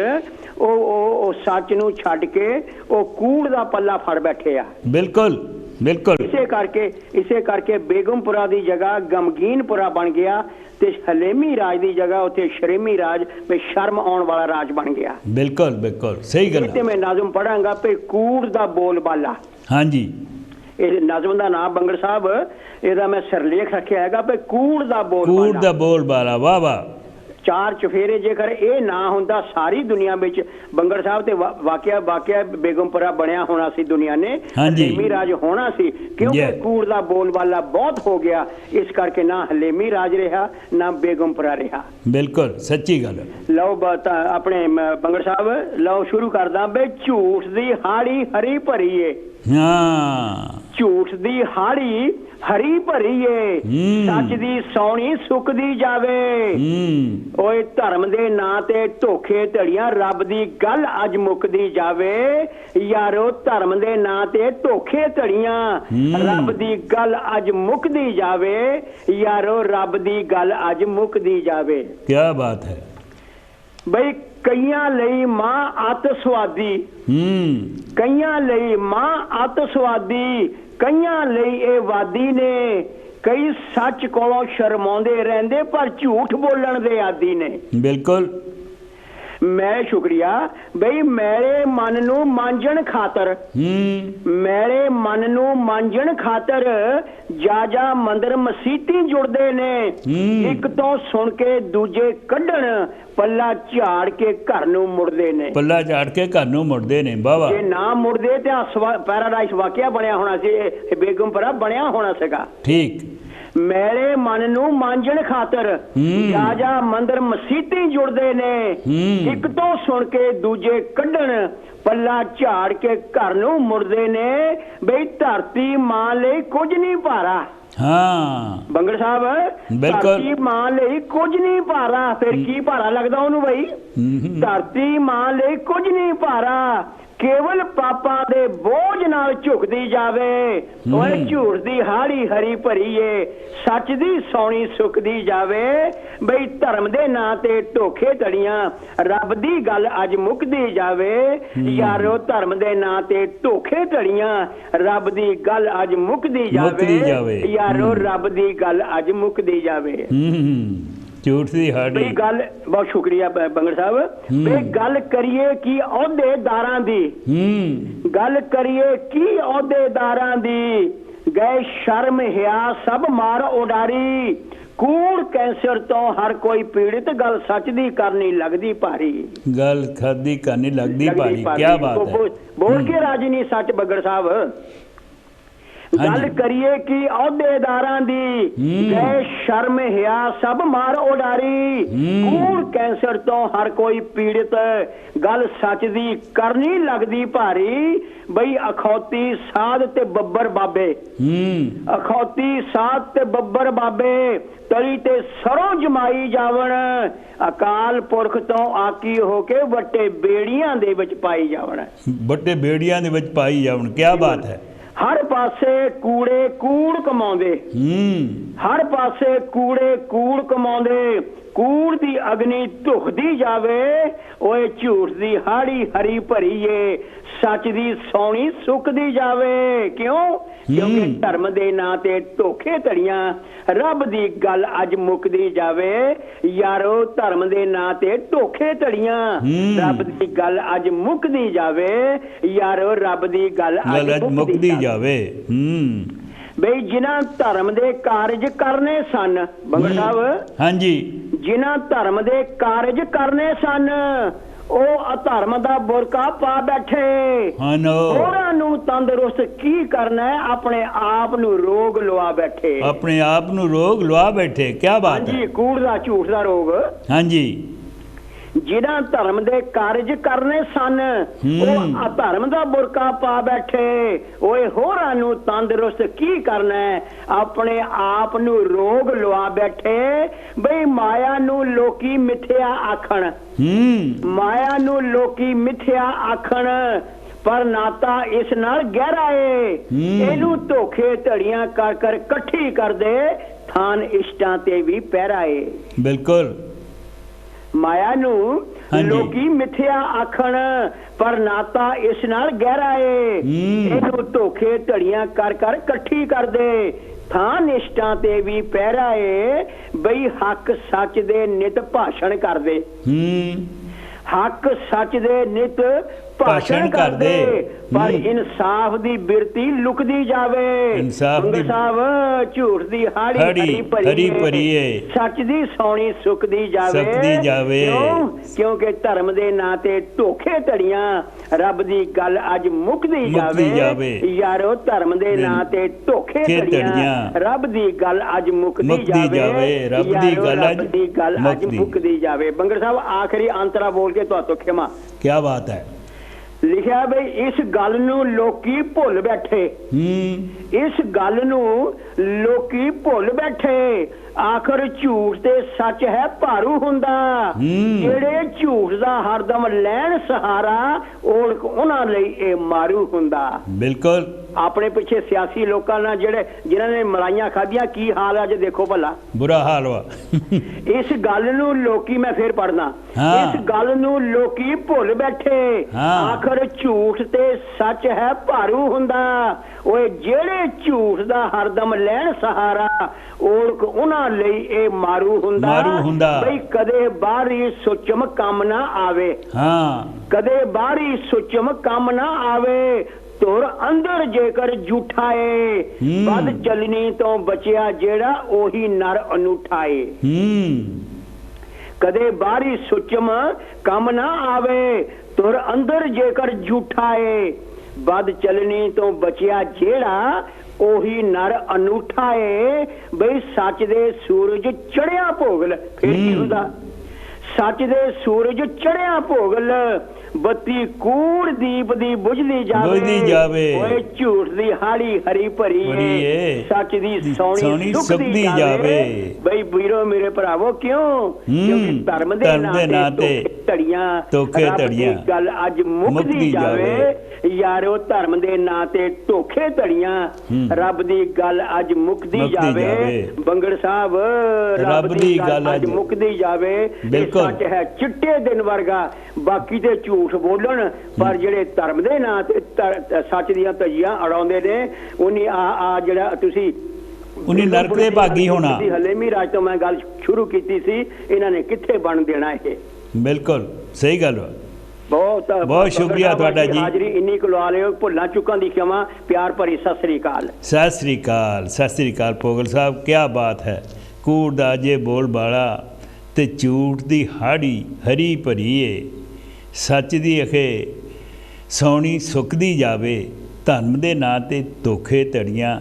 ਉਹ ਸੱਚ ਨੂੰ ਛੱਡ ਕੇ ਉਹ ਕੂੜ ਦਾ ਪੱਲਾ ਫੜ ਬੈਠੇ ਆ। ਬਿਲਕੁਲ ਬਿਲਕੁਲ। ਇਸੇ ਕਰਕੇ ਬੇਗਮਪੁਰਾ ਦੀ ਜਗ੍ਹਾ ਗਮਗੀਨਪੁਰਾ ਬਣ ਗਿਆ ਤੇ ਹਲੇਮੀ ਰਾਜ ਦੀ ਜਗ੍ਹਾ ਉੱਥੇ ਸ਼ਰੇਮੀ ਰਾਜ ਤੇ ਸ਼ਰਮ ਆਉਣ ਵਾਲਾ ਰਾਜ ਬਣ ਗਿਆ। ਬਿਲਕੁਲ ਬਿਲਕੁਲ ਸਹੀ ਗੱਲ। ਤੇ ਮੈਂ ਨਾਜ਼ਮ ਪੜਾਂਗਾ ਤੇ ਕੂੜ ਦਾ ਬੋਲਬਾਲਾ। ਹਾਂਜੀ, ਇਹ ਨਾਜ਼ਮ ਦਾ ਨਾਮ ਬੰਗੜ ਸਾਹਿਬ, ਇਹਦਾ ਮੈਂ ਸਿਰਲੇਖ ਰੱਖਿਆ ਹੈਗਾ ਵੀ ਕੂੜ ਦਾ ਬੋਲਬਾਲਾ। ਵਾਹ ਵਾਹ। ਚਾਰ ਚਫੇਰੇ ਜੇਕਰ ਇਹ ਨਾ ਹੁੰਦਾ ਸਾਰੀ ਦੁਨੀਆ ਵਿੱਚ, ਬੰਗੜ ਸਾਹਿਬ ਤੇ ਵਾਕਿਆ ਬੇਗਮਪੁਰਾ ਬਣਿਆ ਹੋਣਾ ਸੀ ਦੁਨੀਆ ਨੇ, ਹਲੇਮੀ ਰਾਜ ਹੋਣਾ ਸੀ। ਕਿਉਂਕਿ ਕੂੜ ਦਾ ਬੋਲਬਾਲਾ ਬਹੁਤ ਹੋ ਗਿਆ, ਇਸ ਕਰਕੇ ਨਾ ਹਲੇਮੀ ਰਾਜ ਰਿਹਾ ਨਾ ਬੇਗਮਪੁਰਾ ਰਿਹਾ। ਬਿਲਕੁਲ ਸੱਚੀ ਗੱਲ। ਲਓ ਆਪਣੇ ਬੰਗੜ ਸਾਹਿਬ, ਲਓ ਸ਼ੁਰੂ ਕਰਦਾ ਬਈ ਝੂਠ ਦੀ ਹਾੜੀ ਹਰੀ ਭਰੀ ਏ। ਝੂਠ ਦੀ ਹਾੜੀ ਹਰੀ ਭਰੀ ਏ, ਸੱਚ ਦੀ ਸੌਣੀ ਸੁੱਕਦੀ ਜਾਵੇ। ਓਏ ਧਰਮ ਦੇ ਨਾਂ ਤੇ ਧੋਖੇ ਧੜੀਆਂ, ਰੱਬ ਦੀ ਗੱਲ ਅੱਜ ਮੁੱਕਦੀ ਜਾਵੇ। ਯਾਰੋ ਧਰਮ ਦੇ ਨਾਂ ਤੇ ਧੋਖੇ ਧੜੀਆਂ, ਰੱਬ ਦੀ ਗੱਲ ਅੱਜ ਮੁੱਕਦੀ ਜਾਵੇ। ਯਾਰੋ ਰੱਬ ਦੀ ਗੱਲ ਅੱਜ ਮੁੱਕਦੀ ਜਾਵੇ। ਕਿਆ ਬਾਤ ਹੈ ਬਈ। ਕਈਆਂ ਲਈ ਮਾਂ ਅੱਤ ਸਵਾਦੀ, ਕਈਆਂ ਲਈ ਮਾਂ ਅੱਤ ਸਵਾਦੀ, ਕਈਆਂ ਲਈ ਇਹ ਵਾਦੀ ਨੇ। ਕਈ ਸੱਚ ਕੋਲੋਂ ਸ਼ਰਮਾਉਂਦੇ ਰਹਿੰਦੇ ਪਰ ਝੂਠ ਬੋਲਣ ਦੇ ਆਦੀ ਨੇ। ਬਿਲਕੁਲ। ਮੈਂ ਸ਼ੁਕਰੀਆ ਬਈ ਮੇਰੇ ਮਨ ਨੂੰ ਮਾਂਜਣ ਖਾਤਰ, ਮੇਰੇ ਮਨ ਨੂੰ ਮਾਂਜਣ ਖਾਤਰ ਜਾ ਮੰਦਰ ਮਸੀਤੀ ਜੁੜਦੇ ਨੇ। ਇੱਕ ਤੋਂ ਸੁਣ ਕੇ ਦੂਜੇ ਕੱਢਣ, ਪੱਲਾ ਝਾੜ ਕੇ ਘਰ ਨੂੰ ਮੁੜਦੇ ਨੇ। ਪੱਲਾ ਝਾੜ ਕੇ ਘਰ ਨੂੰ ਮੁੜਦੇ ਨੇ। ਬਾਬਾ ਜੇ ਨਾ ਮੁੜਦੇ ਤੇ ਪੈਰਾਡਾਈਸ ਵਾਕਿਆ ਬਣਿਆ ਹੋਣਾ ਸੀ, ਇਹ ਬੇਗਮਪੁਰਾ ਬਣਿਆ ਹੋਣਾ ਸੀਗਾ। ਠੀਕ। ਮੇਰੇ ਮਨ ਨੂੰ ਮਾਂਜਣ ਖਾਤਰ ਜਾ ਮੰਦਰ ਮਸੀਤੀ ਜੁੜਦੇ ਨੇ। ਇੱਕ ਤੋਂ ਸੁਣ ਕੇ ਦੂਜੇ ਕੱਢਣ, ਪੱਲਾ ਝਾੜ ਕੇ ਘਰ ਨੂੰ ਮੁੜਦੇ ਨੇ। ਬਈ ਧਰਤੀ ਮਾਂ ਲਈ ਕੁਝ ਨਹੀਂ ਭਾਰਾ। ਬੰਗੜ ਸਾਹਿਬ, ਧਰਤੀ ਮਾਂ ਲਈ ਕੁਝ ਨਹੀਂ ਭਾਰਾ। ਫਿਰ ਕੀ ਭਾਰਾ ਲੱਗਦਾ ਉਹਨੂੰ ਬਈ? ਧਰਤੀ ਮਾਂ ਲਈ ਕੁਝ ਨਹੀਂ ਭਾਰਾ, ਕੇਵਲ ਪਾਪਾਂ ਦੇ ਬੋਝ ਨਾਲ ਝੁਕਦੀ ਜਾਵੇ। ਓਏ ਝੂਠ ਦੀ ਹਾੜੀ ਹਰੀ ਭਰੀ ਏ, ਸੱਚ ਦੀ ਸੌਣੀ ਸੁੱਕਦੀ ਜਾਵੇ। ਬਈ ਧਰਮ ਦੇ ਨਾਂ ਤੇ ਧੋਖੇ ਧੜੀਆਂ, ਰੱਬ ਦੀ ਗੱਲ ਅੱਜ ਮੁੱਕਦੀ ਜਾਵੇ। ਯਾਰੋ ਧਰਮ ਦੇ ਨਾਂ ਤੇ ਧੋਖੇ ਧੜੀਆਂ, ਰੱਬ ਦੀ ਗੱਲ ਅੱਜ ਮੁੱਕਦੀ ਜਾਵੇ। ਯਾਰੋ ਰੱਬ ਦੀ ਗੱਲ ਅੱਜ ਮੁੱਕਦੀ ਜਾਵੇ। ਝੂਠ ਦੀ ਹਾੜੀ ਗੱਲ। ਬਹੁਤ ਸ਼ੁਕਰੀਆ ਬੰਗੜ ਸਾਹਿਬ। ਇਹ ਗੱਲ ਕਰੀਏ ਕੀ ਅਹੁਦੇਦਾਰਾਂ ਦੀ, ਗੱਲ ਕਰੀਏ ਕੀ ਅਹੁਦੇਦਾਰਾਂ ਦੀ। ਗਏ ਸ਼ਰਮ ਹਿਆ ਸਭ ਮਾਰ ਉਡਾਰੀ, ਕੂੜ ਕੈਂਸਰ ਤੋਂ ਹਰ ਕੋਈ ਪੀੜਿਤ, ਗੱਲ ਸੱਚ ਦੀ ਕਰਨੀ ਲੱਗਦੀ ਭਾਰੀ। ਗੱਲ ਖਾਦੀ ਕਰਨੀ ਲੱਗਦੀ ਭਾਰੀ। ਕੀ ਬਾਤ ਹੈ। ਬੋਲ ਕੇ ਰਾਜੀ ਨਹੀਂ ਸੱਚ ਬੰਗੜ ਸਾਹਿਬ। ਗੱਲ ਕਰੀਏ ਕਿ ਅਹੁਦੇਦਾਰਾਂ ਦੀ, ਗਏ ਸ਼ਰਮ ਹਿਆ ਸਭ ਮਾਰ ਉਡਾਰੀ, ਕੂੜ ਕੈਂਸਰ ਤੋਂ ਹਰ ਕੋਈ ਪੀੜਿਤ, ਗੱਲ ਸੱਚ ਦੀ ਕਰਨੀ ਲੱਗਦੀ ਭਾਰੀ। ਬਈ ਅਖੌਤੀ ਸਾਧ ਤੇ ਬੱਬਰ ਬਾਬੇ, ਅਖੌਤੀ ਸਾਧ ਤੇ ਬੱਬਰ ਬਾਬੇ, ਤਲੀ ਤੇ ਸਰੋਂ ਜਮਾਈ ਜਾਵਣ, ਅਕਾਲ ਪੁਰਖ ਤੋਂ ਆਕੀ ਹੋ ਕੇ ਵੱਟੇ ਬੇੜੀਆਂ ਦੇ ਵਿੱਚ ਪਾਈ ਜਾਵਣ। ਵੱਟੇ ਬੇੜੀਆਂ ਦੇ ਵਿੱਚ ਪਾਈ ਜਾਵਣ। ਕੀ ਬਾਤ ਹੈ। ਹਰ ਪਾਸੇ ਕੂੜੇ ਕੂੜ ਕਮਾਉਂਦੇ, ਹਰ ਪਾਸੇ ਕੂੜੇ ਕੂੜ ਕਮਾਉਂਦੇ, ਕੂੜ ਦੀ ਅਗਨੀ ਧੁਖਦੀ ਜਾਵੇ। ਓਏ ਝੂਠ ਦੀ ਹਾੜੀ ਹਰੀ ਭਰੀ ਏ, ਸੱਚ ਦੀ ਸੌਣੀ ਸੁੱਕਦੀ ਜਾਵੇ। ਕਿਉਂ? ਕਿਉਂਕਿ ਧਰਮ ਦੇ ਨਾਂ ਤੇ ਧੋਖੇ ਧੜੀਆਂ, ਰੱਬ ਦੀ ਗੱਲ ਅੱਜ ਮੁੱਕਦੀ ਜਾਵੇ। ਯਾਰੋ ਧਰਮ ਦੇ ਨਾਂ ਤੇ ਧੋਖੇ ਧੜੀਆਂ, ਰੱਬ ਦੀ ਗੱਲ ਅੱਜ ਮੁੱਕਦੀ ਜਾਵੇ। ਯਾਰੋ ਰੱਬ ਦੀ ਗੱਲ ਅੱਜ ਮੁੱਕਦੀ ਜਾਵੇ। ਬਈ ਜਿਨ੍ਹਾਂ ਧਰਮ ਦੇ ਕਾਰਜ ਕਰਨੇ ਸਨ, ਬੰਗੜ ਸਾਹਿਬ, ਹਾਂਜੀ, ਜਿਨ੍ਹਾਂ ਧਰਮ ਦੇ ਕਾਰਜ ਕਰਨੇ ਸਨ, ਉਹ ਅਧਰਮ ਦਾ ਬੁਰਕਾ ਪਾ ਬੈਠੇ। ਹੋਰਾਂ ਨੂੰ ਤੰਦਰੁਸਤ ਕੀ ਕਰਨਾ ਹੈ, ਆਪਣੇ ਆਪ ਨੂੰ ਰੋਗ ਲਵਾ ਬੈਠੇ। ਆਪਣੇ ਆਪ ਨੂੰ ਰੋਗ ਲਵਾ ਬੈਠੇ। क्या बात है? जी, कूड़ ਦਾ ਝੂਠ ਦਾ ਰੋਗ। हाँ जी। ਜਿਨ੍ਹਾਂ ਧਰਮ ਦੇ ਕਾਰਜ ਕਰਨੇ ਸਨ ਉਹ ਅਧਰਮ ਦਾ ਬੁਰਕਾ ਪਾ ਬੈਠੇ। ਓਏ ਹੋਰਾਂ ਨੂੰ ਤੰਦਰੁਸਤ ਕੀ ਕਰਨਾ ਹੈ, ਆਪਣੇ ਆਪ ਨੂੰ ਰੋਗ ਲਵਾ ਬੈਠੇ। ਬਈ ਮਾਇਆ ਨੂੰ ਲੋਕੀ ਮਿੱਥਿਆ ਆਖਣ, ਮਾਇਆ ਨੂੰ ਲੋਕੀ ਮਿੱਥਿਆ ਆਖਣ, ਪਰ ਨਾਤਾ ਇਸ ਨਾਲ ਗਹਿਰਾ ਏ। ਇਹਨੂੰ ਧੋਖੇ ਧੜੀਆਂ ਕਰ ਕਰ ਇਕੱਠੀ ਕਰਦੇ, ਥਾਨ ਇਸ਼ਟਾਂ ਤੇ ਵੀ ਪਹਿਰਾ ਏ। ਬਿਲਕੁਲ। ਮਾਇਆ ਨੂੰ ਲੋਕੀ ਮਿੱਥਿਆ ਆਖਣ, ਪਰ ਨਾਤਾ ਇਸ ਨਾਲ ਗਹਿਰਾ ਏ। ਇਹਨੂੰ ਧੋਖੇ ਧੜੀਆਂ ਕਰ ਕਰ ਇਕੱਠੀ ਕਰਦੇ, ਥਾਂ ਨਿਸ਼ਟਾਂ ਤੇ ਵੀ ਪਹਿਰਾ ਏ। ਬਈ ਹੱਕ ਸੱਚ ਦੇ ਨਿਤ ਭਾਸ਼ਣ ਕਰਦੇ, ਹੱਕ ਸੱਚ ਦੇ ਨਿਤ ਭਾਸ਼ਣ ਕਰਦੇ, ਪਰ ਇਨਸਾਫ ਦੀ ਬਿਰਤੀ ਲੁਕਦੀ ਜਾਵੇ। ਮੰਗਲ ਸਾਹਿਬ ਝੂਠ ਦੀ ਹਾੜੀ ਹਰੀ ਭਰੀਏ, ਸੱਚ ਦੀ ਸੌਣੀ ਸੁੱਕਦੀ ਜਾਵੇ। ਕਿਉਂਕਿ ਧਰਮ ਦੇ ਨਾਂ ਤੇ ਧੋਖੇ ਧੜੀਆਂ, ਰੱਬ ਦੀ ਗੱਲ ਅੱਜ ਮੁੱਕਦੀ ਜਾਵੇ। ਯਾਰੋ ਧਰਮ ਦੇ ਨਾਂ ਤੇ ਧੋਖੇ ਧੜੀਆਂ, ਰੱਬ ਦੀ ਗੱਲ ਅੱਜ ਮੁੱਕਦੀ ਜਾਵੇ। ਰੱਬ ਦੀ ਗੱਲ ਅੱਜ ਮੁੱਕਦੀ ਜਾਵੇ। ਬੰਗੜ ਸਾਹਿਬ ਆਖਰੀ ਅੰਤਰਾ ਬੋਲ ਕੇ ਤੁਹਾਨੂੰ ਖਿਮਾ। क्या बात है? ਲਿਖਿਆ ਬਈ ਇਸ ਗੱਲ ਨੂੰ ਲੋਕੀ ਭੁੱਲ ਬੈਠੇ, ਇਸ ਗੱਲ ਨੂੰ ਲੋਕੀ ਭੁੱਲ ਬੈਠੇ। ਆਖਰ ਝੂਠ ਤੇ ਸੱਚ ਹੈ ਭਾਰੂ ਹੁੰਦਾ, ਜਿਹੜੇ ਝੂਠ ਦਾ ਹਰਦਮ ਲੈਣ ਸਹਾਰਾ, ਔਲਖ ਉਹਨਾਂ ਲਈ ਇਹ ਮਾਰੂ ਹੁੰਦਾ। ਬਿਲਕੁਲ। ਆਪਣੇ ਪਿੱਛੇ ਸਿਆਸੀ ਲੋਕਾਂ ਨਾਲ ਜਿਹੜੇ ਜਿਨ੍ਹਾਂ ਨੇ ਮਲਾਈਆਂ ਖਾਧੀਆਂ, ਕੀ ਹਾਲ ਅੱਜ ਦੇਖੋ ਭਲਾ, ਬੁਰਾ ਹਾਲ ਵਾ। ਇਸ ਗੱਲ ਨੂੰ ਲੋਕੀ, ਮੈਂ ਫੇਰ ਪੜ੍ਹਦਾ, ਇਸ ਗੱਲ ਨੂੰ ਲੋਕੀ ਭੁੱਲ ਬੈਠੇ। ਆਖਰ ਝੂਠ ਤੇ ਸੱਚ ਹੈ ਭਾਰੂ ਹੁੰਦਾ, ਓਏ ਜਿਹੜੇ ਝੂਠ ਦਾ ਹਰਦਮ ਲੈਣ ਸਹਾਰਾ, ਔਲਖ ਉਹਨਾਂ ਲਈ ਇਹ ਮਾਰੂ ਹੁੰਦਾ। ਬਈ ਕਦੇ ਬਾਹਰੀ ਸੁਚਮ ਕੰਮ ਨਾ ਆਵੇ, ਕਦੇ ਬਾਹਰੀ ਸੁਚਮ ਕੰਮ ਨਾ ਆਵੇ। ਤੁਰ ਅੰਦਰ ਜੇਕਰ ਝੂਠਾ ਏ, ਵੱਧ ਚੱਲਣੀ ਤੋਂ ਬਚਿਆ ਜਿਹੜਾ ਉਹੀ ਨਰ ਅਨੂਠਾ ਏ। ਕਦੇ ਬਾਹਰੀ ਸੁਚਮ ਕੰਮ ਨਾ ਆਵੇ, ਤੁਰ ਅੰਦਰ ਜੇਕਰ ਝੂਠਾ ਏ, ਵੱਧ ਚੱਲਣੀ ਤੋਂ ਬਚਿਆ ਜਿਹੜਾ ਉਹੀ ਨਰ ਅਨੂਠਾ ਏ। ਬਈ ਸੱਚ ਦੇ ਸੂਰਜ ਚੜਿਆ ਭੋਗਲ, ਫਿਰ ਕੀ ਹੁੰਦਾ? ਸੱਚ ਦੇ ਸੂਰਜ ਚੜਿਆ ਭੋਗਲ, ਬੱਤੀ ਕੂੜ ਦੀਪ ਦੀ ਬੁਝਦੀ ਜਾਵੇ। ਓਏ ਝੂਠ ਦੀ ਹਾੜੀ ਹਰੀ ਭਰੀ ਏ, ਸੱਚ ਦੀ ਸੌਣੀ ਸੁੱਕਦੀ ਜਾਵੇ। ਬਈ ਵੀਰੋ ਮੇਰੇ ਭਰਾਵੋ, ਕਿਉਂ? ਕਿਉਂਕਿ ਧਰਮ ਦੇ ਨਾਂ ਤੇ ਧੜੀਆਂ, ਧੋਖੇ ਧੜੀਆਂ, ਗੱਲ ਅੱਜ ਮੁੱਕਦੀ ਜਾਵੇ। ਯਾਰੋ ਧਰਮ ਦੇ ਨਾਂ ਤੇ ਧੋਖੇ ਧੜੀਆਂ, ਰੱਬ ਦੀ ਗੱਲ ਅੱਜ ਮੁੱਕਦੀ ਜਾਵੇ। ਬੰਗੜ ਸਾਹਿਬ ਰੱਬ ਦੀ ਗੱਲ ਅੱਜ ਮੁੱਕਦੀ ਜਾਵੇ। ਸੱਚ ਹੈ ਚਿੱਟੇ ਦਿਨ ਵਰਗਾ, ਬਾਕੀ ਤੇ ਝੂਠ ਬੋਲਣ, ਪਰ ਜਿਹੜੇ ਧਰਮ ਦੇ ਨਾਂ ਤੇ ਸੱਚ ਦੀਆਂ ਧੱਜੀਆਂ ਅੜਾਉਂਦੇ ਨੇ, ਉਹਨੀ ਆ ਜਿਹੜਾ ਤੁਸੀਂ ਉਹਨੀ ਨਰਕ ਦੇ ਭਾਗੀ ਹੋਣਾ। ਹਲੇਮੀ ਰਾਜ ਤੋਂ ਮੈਂ ਗੱਲ ਸ਼ੁਰੂ ਕੀਤੀ ਸੀ, ਇਹਨਾਂ ਨੇ ਕਿੱਥੇ ਬਣ ਦੇਣਾ ਇਹ। ਬਿਲਕੁਲ ਸਹੀ ਗੱਲ ਵਾ। ਬਹੁਤ ਬਹੁਤ ਸ਼ੁਕਰੀਆ ਤੁਹਾਡਾ ਜੀ। ਹਾਜ਼ਰੀ ਇੰਨੀ ਕੁ ਲਵਾ ਲਿਓ, ਭੁੱਲਾਂ ਚੁੱਕਾਂ ਦੀ ਖਿਮਾ, ਪਿਆਰ ਭਰੀ ਸਤਿ ਸ੍ਰੀ ਅਕਾਲ। ਸਤਿ ਸ੍ਰੀ ਅਕਾਲ, ਸਤਿ ਸ੍ਰੀ ਅਕਾਲ ਪੋਗਲ ਸਾਹਿਬ, ਕੀ ਬਾਤ ਹੈ। ਕੂੜ ਦਾ ਜੇ ਬੋਲ ਬਾਲਾ ਤੇ ਝੂਠ ਦੀ ਹਾੜੀ ਹਰੀ ਭਰੀ ਏ, ਸੱਚ ਦੀ ਅਖੇ ਸੌਣੀ ਸੁੱਕਦੀ ਜਾਵੇ। ਧਰਮ ਦੇ ਨਾਂ ਤੇ ਧੋਖੇ ਧੜੀਆਂ,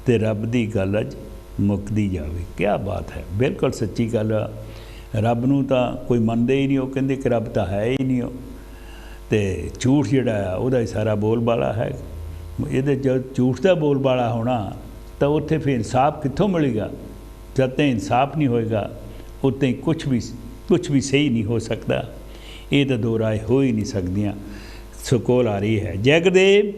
ਤੇ ਰੱਬ ਦੀ ਗੱਲ ਅੱਜ ਮੁੱਕਦੀ ਜਾਵੇ। ਕੀ ਬਾਤ ਹੈ, ਬਿਲਕੁਲ ਸੱਚੀ ਗੱਲ ਆ। ਰੱਬ ਨੂੰ ਤਾਂ ਕੋਈ ਮੰਨਦੇ ਹੀ ਨਹੀਂ, ਉਹ ਕਹਿੰਦੇ ਕਿ ਰੱਬ ਤਾਂ ਹੈ ਹੀ ਨਹੀਂ। ਉਹ ਤੇ ਝੂਠ ਜਿਹੜਾ ਆ ਉਹਦਾ ਹੀ ਸਾਰਾ ਬੋਲ ਬਾਲਾ ਹੈ। ਇਹਦੇ ਜਦ ਝੂਠ ਦਾ ਬੋਲ ਬਾਲਾ ਹੋਣਾ ਤਾਂ ਉੱਥੇ ਫਿਰ ਇਨਸਾਫ ਕਿੱਥੋਂ ਮਿਲੇਗਾ? ਜਦ ਤੱਕ ਇਨਸਾਫ ਨਹੀਂ ਹੋਏਗਾ ਉੱਤੇ ਕੁਛ ਵੀ ਸਹੀ ਨਹੀਂ ਹੋ ਸਕਦਾ। ਇਹ ਤਾਂ ਦੋ ਰਾਏ ਹੋ ਹੀ ਨਹੀਂ ਸਕਦੀਆਂ। ਸੁਕੋਲ ਆ ਰਹੀ ਹੈ। ਜੈ ਗੁਰਦੇਵ।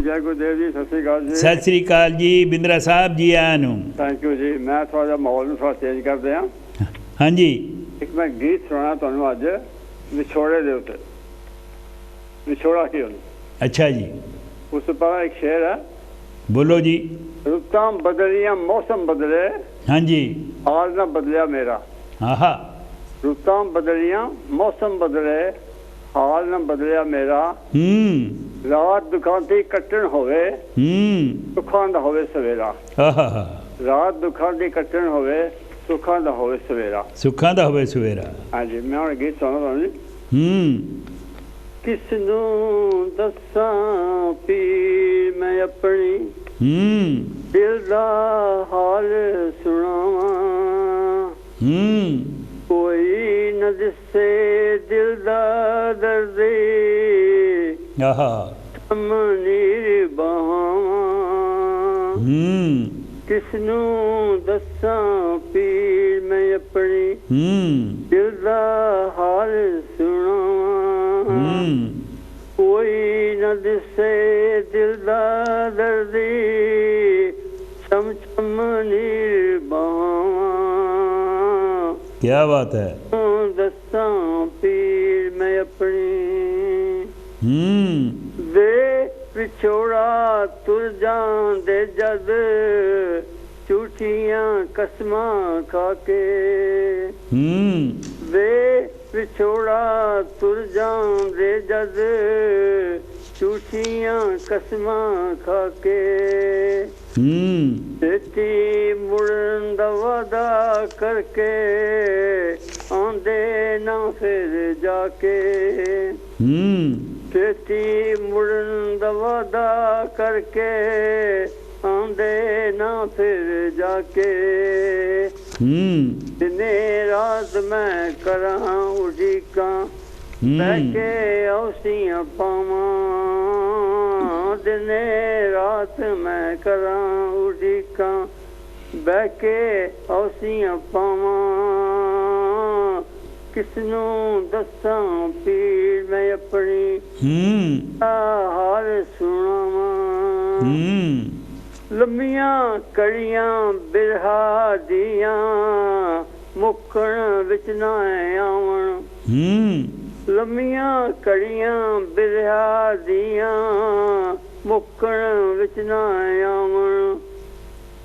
ਜੈ ਗੁਰਦੇਵ ਜੀ, ਸਤਿ ਸ੍ਰੀ ਅਕਾਲ ਜੀ। ਸਤਿ ਸ੍ਰੀ ਅਕਾਲ ਜੀ ਬਿੰਦਰਾ ਸਾਹਿਬ ਜੀ, ਆਇਆਂ ਨੂੰ। ਥੈਂਕ ਯੂ ਜੀ। ਮੈਂ ਥੋੜਾ ਜਿਹਾ ਮਾਹੌਲ ਨੂੰ ਥੋੜਾ ਚੇਂਜ ਕਰਦੇ ਹਾਂ। ਹਾਂਜੀ। ਇੱਕ ਮੈਂ ਗੀਤ ਸੁਣਾਉਣਾ ਤੁਹਾਨੂੰ ਅੱਜ, ਵਿਛੋੜੇ ਦੇ ਉੱਤੇ। ਵਿਛੋੜਾ ਕੀ ਹੁੰਦਾ? ਅੱਛਾ ਜੀ। ਉਸ ਤੋਂ ਪਹਿਲਾਂ ਇੱਕ ਸ਼ੇਰ ਹੈ, ਬੋਲੋ ਜੀ। ਰੁੱਤਾਂ ਬਦਲੀਆਂ ਮੌਸਮ ਬਦਲੇ, ਹਾਂਜੀ। ਹਾਲ ਨਾ ਬਦਲਿਆ ਮੇਰਾ। ਆਹਾ। ਰੁੱਤਾਂ ਬਦਲੀਆਂ ਮੌਸਮ ਬਦਲੇ, ਹਾਲ ਨਾ ਬਦਲਿਆ ਮੇਰਾ। ਰਾਤ ਦੁਖਾਂਤੀ ਕੱਟਣ ਹੋਵੇ, ਸੁੱਖਾਂ ਦਾ ਹੋਵੇ ਸਵੇਰਾ। ਆਹਾ। ਰਾਤ ਦੁੱਖਾਂ ਦੀ ਕੱਟਣ ਹੋਵੇ, ਸੁੱਖਾਂ ਦਾ ਹੋਵੇ ਸਵੇਰਾ। ਸੁੱਖਾਂ ਦਾ ਹੋਵੇ ਸਵੇਰਾ। ਹਾਂਜੀ, ਮੈਂ ਹੁਣ ਗੀਤ ਸੁਣਾਉਣਾ ਤੁਹਾਨੂੰ ਜੀ। ਕਿਸ ਨੂੰ ਦੱਸਾਂ ਪੀਰ ਮੈਂ ਆਪਣੀ ਦਿਲ ਦਾ ਹਾਲ ਸੁਣਾਵਾਂ ਕੋਈ ਨਾ ਦਿਸੇ ਦਿਲ ਦਾ ਦਰਦ ਨੀਰ ਬਹਾਵਾਂ ਕਿਸ ਨੂੰ ਦੱਸਾਂ ਪੀਰ ਮੈਂ ਆਪਣੀ ਦਿਲ ਦਾ ਹਾਲ ਸੁਣਾਵਾਂ ਕੋਈ ਨਾ ਦਿਸੇ ਦਿਲ ਦਾ ਦਰਦ ਛਮ ਨੀਰ ਬਹਾਵਾਂ क्या बात है ਦੱਸਾਂ ਪੀਰ ਮੈਂ ਆਪਣੀ ਵੇ ਵਿਛੋੜਾ ਤੁਰ ਜਾਂਦੇ ਜਦ ਝੂਠੀਆਂ ਕਸਮਾਂ ਖਾ ਕੇ ਵੇ ਵਿਛੋੜਾ ਤੁਰ ਜਾਂਦੇ ਜਦ ਝੂਠੀਆਂ ਕਸਮਾਂ ਖਾ ਕੇ ਛੇਤੀ ਮੁੜਨ ਦਾ ਵਾਦਾ ਕਰਕੇ ਆਉਂਦੇ ਨਾ ਫਿਰ ਜਾ ਕੇ ਛੇਤੀ ਮੁੜਨ ਦਾ ਵਾਦਾ ਕਰਕੇ ਆਉਂਦੇ ਨਾ ਫਿਰ ਜਾ ਕੇ ਦਿਨੇ ਰਾਤ ਮੈਂ ਕਰਾਂ ਉਡੀਕਾਂ ਬਹਿ ਕੇ ਔਸੀਆਂ ਪਾਵਾਂ ਦਿਨੇ ਰਾਤ ਮੈਂ ਕਰਾਂ ਉਡੀਕਾਂ ਬਹਿ ਕੇ ਔਸੀਆਂ ਪਾਵਾਂ ਕਿਸ ਨੂੰ ਦੱਸਾਂ ਪੀਰ ਮੈਂ ਆਪਣੀ ਹਾਲ ਸੁਣਾਵਾਂ ਲੰਮੀਆਂ ਕੜੀਆਂ ਬਿਰਹਾ ਦੀਆਂ ਮੁੱਕਣ ਵਿੱਚ ਨਾ ਆਵਣ ਲੰਮੀਆਂ ਕੜੀਆਂ ਬਿਰਹਾ ਦੀਆਂ ਮੁੱਕਣ ਵਿੱਚ ਨਾ ਆਵਣ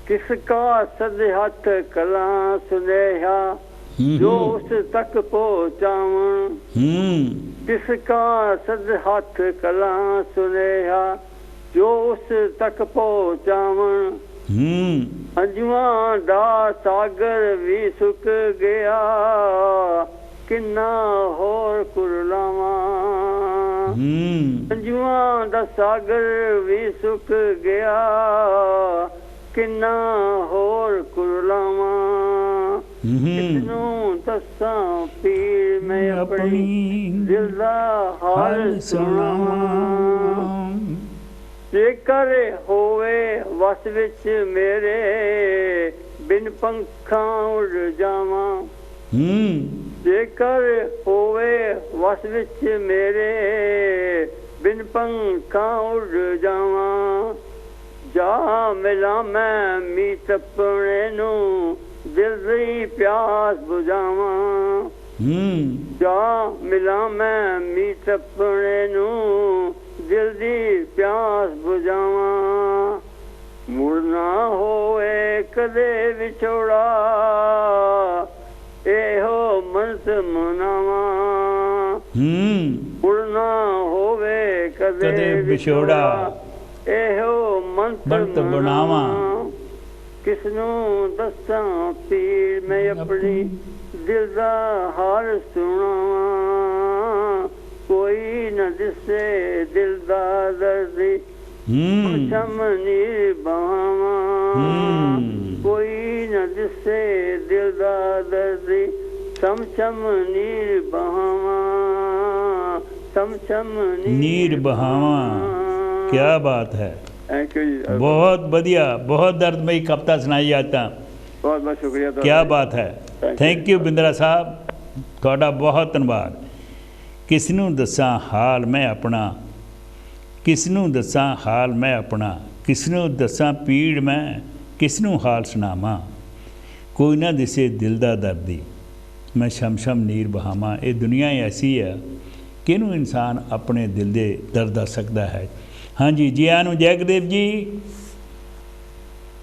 ਕਿਸ ਕਾ ਸਦੇ ਹੱਥ ਕਲਾਂ ਸੁਨੇਹਾ ਜੋ ਉਸ ਤੱਕ ਪਹੁੰਚਾਵਣ ਕਿਸ ਕਾ ਸਦ ਹੱਥ ਕਲਾਂ ਸੁਨੇਹਾ ਜੋ ਉਸ ਤੱਕ ਪਹੁੰਚਾਵਣ ਅੰਜੂਆਂ ਦਾ ਸਾਗਰ ਵੀ ਸੁੱਕ ਗਿਆ ਕਿੰਨਾ ਹੋਰ ਕੁਰਲਾਵਾਂ ਅੰਜੂਆਂ ਦਾ ਸਾਗਰ ਵੀ ਸੁੱਕ ਗਿਆ ਕਿੰਨਾ ਹੋਰ ਕੁਰਲਾਵਾਂ ਕਿਸਨੂੰ ਦੱਸਾਂ ਪੀਰ ਮੈਂ ਆਪਣੀ ਦਿਲ ਦਾ ਹਾਲ ਸੁਣਾਵਾਂ ਜੇਕਰ ਹੋਵੇ ਵਸ ਵਿੱਚ ਮੇਰੇ ਬਿਨ ਪੰਖਾਂ ਉੜ ਜਾਵਾਂ ਜੇਕਰ ਹੋਵੇ ਵਸ ਵਿੱਚ ਮੇਰੇ ਬਿਨ ਪੰਖਾਂ ਉੜ ਜਾਵਾਂ ਜਾ ਮਿਲਾਂ ਮੈਂ ਮੀਤ ਆਪਣੇ ਨੂੰ ਦਿਲ ਦੀ ਪਿਆਸ ਬੁਝਾਵਾਂ ਜਾ ਮਿਲਾਂ ਮੈਂ ਮੀਤ ਆਪਣੇ ਨੂੰ ਦਿਲ ਦੀ ਪਿਆਸ ਬੁਝਾਵਾਂ ਮੁੜਨਾ ਹੋਏ ਕਦੇ ਵਿਛੋੜਾ ਇਹੋ ਮਨਸ ਮਨਾਵਾਂ ਮੁੜਨਾ ਹੋਵੇ ਕਦੇ ਵਿਛੋੜਾ ਇਹੋ ਮੰਤ ਬਣਾਵਾਂ ਕਿਸ ਨੂੰ ਦੱਸਾਂ ਪੀਰ ਮੈਂ ਆਪਣੀ ਦਿਲ ਦਾ ਹਾਲ ਸੁਣਾਵਾਂ ਕੋਈ ਨਾ ਦਿਸੇ ਦਿਲ ਦਾ ਦਰਦ ਚਮਨੀ ਬਾਵਾਂ ਕੋਈ ਨਾ ਦਿਸੇ ਦਿਲ ਦਾ ਦਰਦ ਚਮਨੀ ਬਾਵਾਂ ਚਮਨੀ ਨੀਰ ਬਹਾਵਾਂ क्या बात है बहुत बढ़िया बहुत दर्दमयी कविता सुनाई आता बहुत बहुत शुक्रिया क्या बात है थैंक यू बिंद्रा साहब ਤੁਹਾਡਾ बहुत धन्यवाद किस नूं दसां हाल मैं अपना किस नूं दसां हाल मैं अपना किस नूं दसां पीड़ मैं किस नूं हाल सुनावां कोई ना दिसे दिल दा दर्दी मैं शम शम नीर बहावां ये दुनिया ही ऐसी है कि इनू इंसान अपने दिल दे दर्द दस सकता है हाँ जी जी आनू जयगदेव जी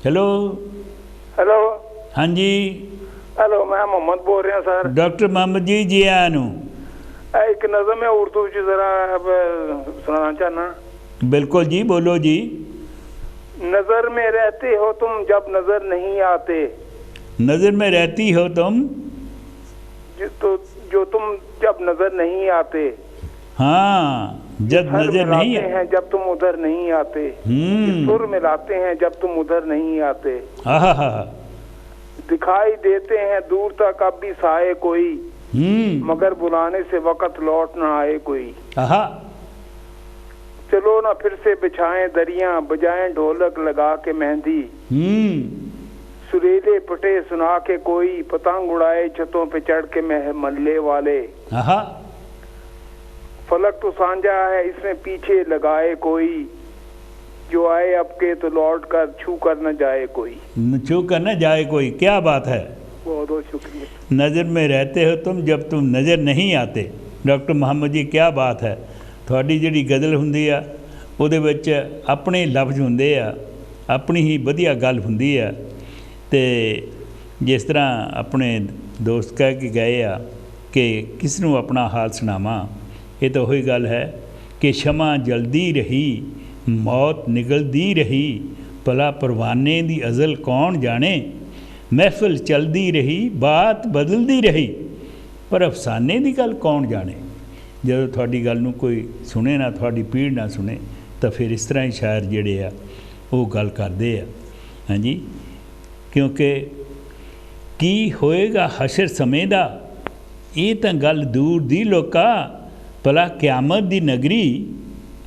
हेलो हेलो हाँ जी हेलो मैं मोहम्मद बोल रहा सर डॉक्टर मोहम्मद जी जी आनू एक नज़म है उर्दू जी जरा सुनाना चाहना बिल्कुल जी बोलो जी नजर में रहते हो तुम जब नजर नहीं आते नजर में रहती हो तुम तो जो तुम जब नजर नहीं आते, हाँ, जब नजर नहीं हैं जब तुम उधर नहीं आते, सुर मिलाते हैं जब तुम उधर नहीं आते, दिखाई देते हैं दूर तक अब भी साए कोई, मगर बुलाने से वक्त लौट ना आए कोई। चलो ना फिर से बिछाएं दरिया, बजाएं ढोलक लगा के मेहंदी, सुरीले पटे सुना के कोई, पतंग उड़ाए छतों पे चढ़ के मल्ले वाले, फलक तो सांझा है इसमें पीछे लगाए कोई, जो आए अब के तो लौट कर छू कर न जाए कोई, छू कर न जाए कोई। क्या बात है, बहुत बहुत शुक्रिया। नज़र में रहते हो तुम जब तुम नज़र नहीं आते। डॉक्टर मुहम्मद जी, क्या बात है। ਤੁਹਾਡੀ ਜਿਹੜੀ ਗਜ਼ਲ ਹੁੰਦੀ ਆ ਉਹਦੇ ਵਿੱਚ ਆਪਣੇ ਲਫ਼ਜ਼ ਹੁੰਦੇ ਆ, ਆਪਣੀ ਹੀ ਵਧੀਆ ਗੱਲ ਹੁੰਦੀ ਆ। ਤੇ ਜਿਸ ਤਰ੍ਹਾਂ ਆਪਣੇ ਦੋਸਤ ਕਹਿ ਕੇ ਗਏ ਆ ਕਿ ਕਿਸ ਨੂੰ ਆਪਣਾ ਹਾਲ ਸੁਣਾਵਾਂ, ਇਹ ਤਾਂ ਉਹੀ ਗੱਲ ਹੈ ਕਿ ਸ਼ਮਾ ਜਲਦੀ ਰਹੀ, ਮੌਤ ਨਿਕਲਦੀ ਰਹੀ, ਭਲਾ ਪਰਵਾਨੇ ਦੀ ਅਜ਼ਲ ਕੌਣ ਜਾਣੇ, ਮਹਿਫਿਲ ਚਲਦੀ ਰਹੀ, ਬਾਤ ਬਦਲਦੀ ਰਹੀ, ਪਰ ਅਫਸਾਨੇ ਦੀ ਗੱਲ ਕੌਣ ਜਾਣੇ। ਜਦੋਂ ਤੁਹਾਡੀ ਗੱਲ ਨੂੰ ਕੋਈ ਸੁਣੇ ਨਾ, ਤੁਹਾਡੀ ਪੀੜ ਨਾ ਸੁਣੇ, ਤਾਂ ਫਿਰ ਇਸ ਤਰ੍ਹਾਂ ਹੀ ਸ਼ਾਇਰ ਜਿਹੜੇ ਆ ਉਹ ਗੱਲ ਕਰਦੇ ਆ। ਹਾਂਜੀ, ਕਿਉਂਕਿ ਕੀ ਹੋਏਗਾ ਹਸ਼ਰ ਸਮੇਂ ਦਾ, ਇਹ ਤਾਂ ਗੱਲ ਦੂਰ ਦੀ ਲੋਕਾ, ਭਲਾ ਕਿਆਮਤ ਦੀ ਨਗਰੀ